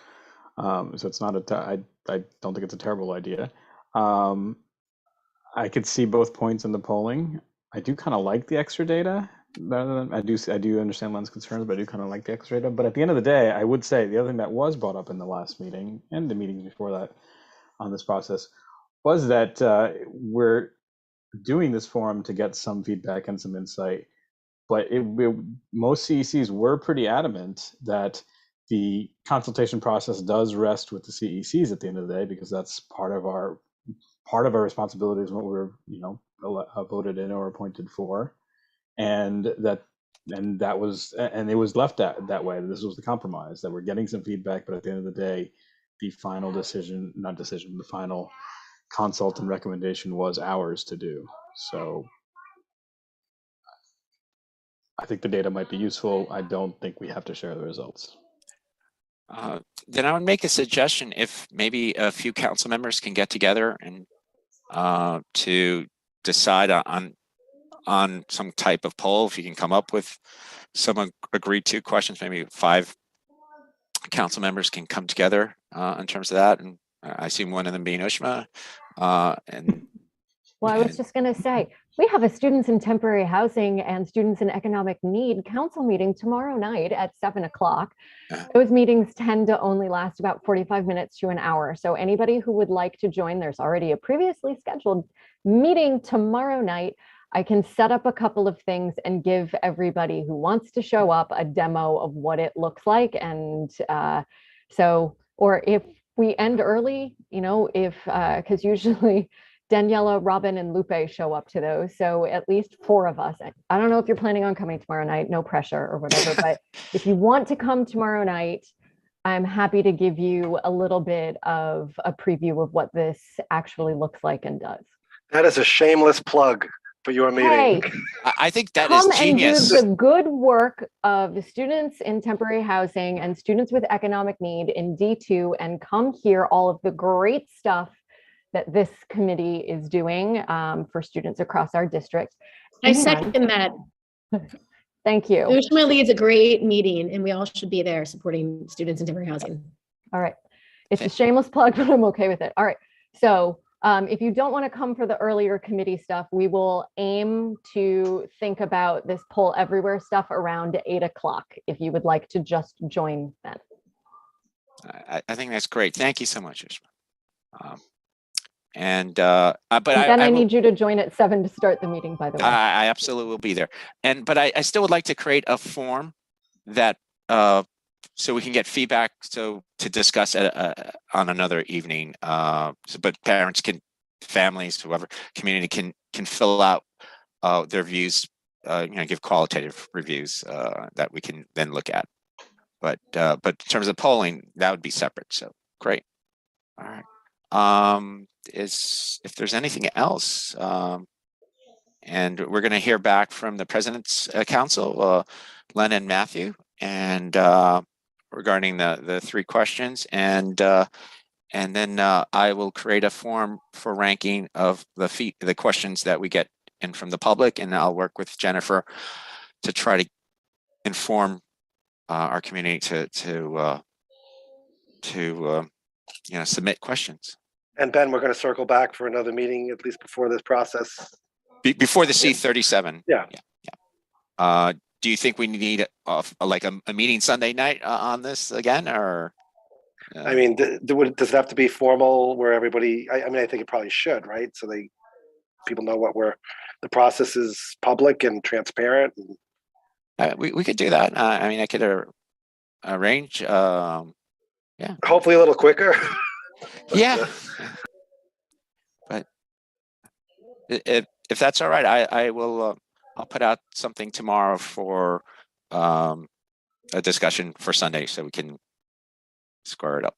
So it's not I don't think it's a terrible idea. I could see both points in the polling. I do kind of like the extra data. I do understand Len's concerns, but I do kind of like the extra data. But at the end of the day, I would say the other thing that was brought up in the last meeting and the meetings before that on this process was that we're doing this forum to get some feedback and some insight, but most CECs were pretty adamant that the consultation process does rest with the CECs at the end of the day, because that's part of our responsibility is what we're voted in or appointed for, and it was left that way. This was the compromise, that we're getting some feedback, but at the end of the day, the final the final consult and recommendation was ours to do. So I think the data might be useful. I don't think we have to share the results. Then I would make a suggestion, if maybe a few council members can get together and to decide on some type of poll. If you can come up with some agreed to questions, maybe 5 council members can come together in terms of that. And I assume one of them being Ushma. And Well, I was just going to say, we have a students in temporary housing and students in economic need council meeting tomorrow night at 7 o'clock. Those meetings tend to only last about 45 minutes to an hour. So anybody who would like to join, there's already a previously scheduled meeting tomorrow night. I can set up a couple of things and give everybody who wants to show up a demo of what it looks like. And or if we end early, you know, because usually Daniela, Robin, and Lupe show up to those. So at least 4 of us. I don't know if you're planning on coming tomorrow night, no pressure or whatever, but if you want to come tomorrow night, I'm happy to give you a little bit of a preview of what this actually looks like and does. That is a shameless plug for your meeting. Hey, I think that is come genius. and do the good work of the students in temporary housing and students with economic need in D2 and come hear all of the great stuff that this committee is doing for students across our district. I second that. Thank you. Ushma leads a great meeting and we all should be there supporting students in temporary housing. All right. It's a shameless plug, but I'm okay with it. All right. So if you don't want to come for the earlier committee stuff, we will aim to think about this poll everywhere stuff around 8 o'clock if you would like to just join then. I think that's great. Thank you so much, Ushma. But then I need you to join at 7 to start the meeting, by the way. I absolutely will be there. But I still would like to create a form that so we can get feedback to discuss on another evening. But parents can, families, whoever, community can fill out their views, give qualitative reviews that we can then look at. But in terms of polling, that would be separate. So great. All right. If there's anything else, and we're going to hear back from the President's Council, Len and Matthew, and regarding the 3 questions, and then I will create a form for ranking of the questions that we get in from the public, and I'll work with Jennifer to try to inform our community to submit questions. And Ben, we're going to circle back for another meeting, at least before this process. Before the C37. Yeah. Do you think we need a meeting Sunday night on this again, or? I mean, does it have to be formal where everybody? I mean, I think it probably should, right? So people know the process is public and transparent. We could do that. I mean, I could arrange. Yeah. Hopefully, a little quicker. Yeah. But if that's all right, I will. I'll put out something tomorrow for a discussion for Sunday, so we can square it up.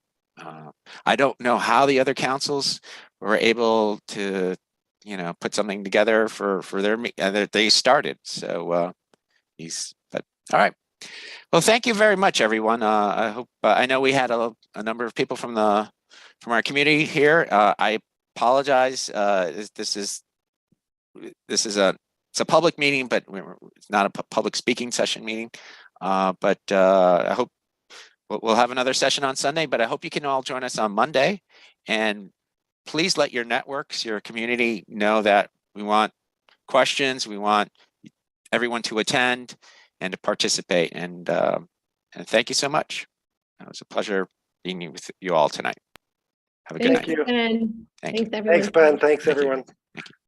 I don't know how the other councils were able to, put something together for their they started. So but all right. Well, thank you very much, everyone. I hope I know we had a number of people from our community here. I apologize. It's a public meeting, but it's not a public speaking session meeting. But I hope we'll have another session on Sunday, but I hope you can all join us on Monday. And please let your networks, your community know that we want questions. We want everyone to attend and to participate. And thank you so much. It was a pleasure being with you all tonight. Have a good night. Ben. Thank Thanks, you. everyone. Thanks, Ben. Thanks, everyone.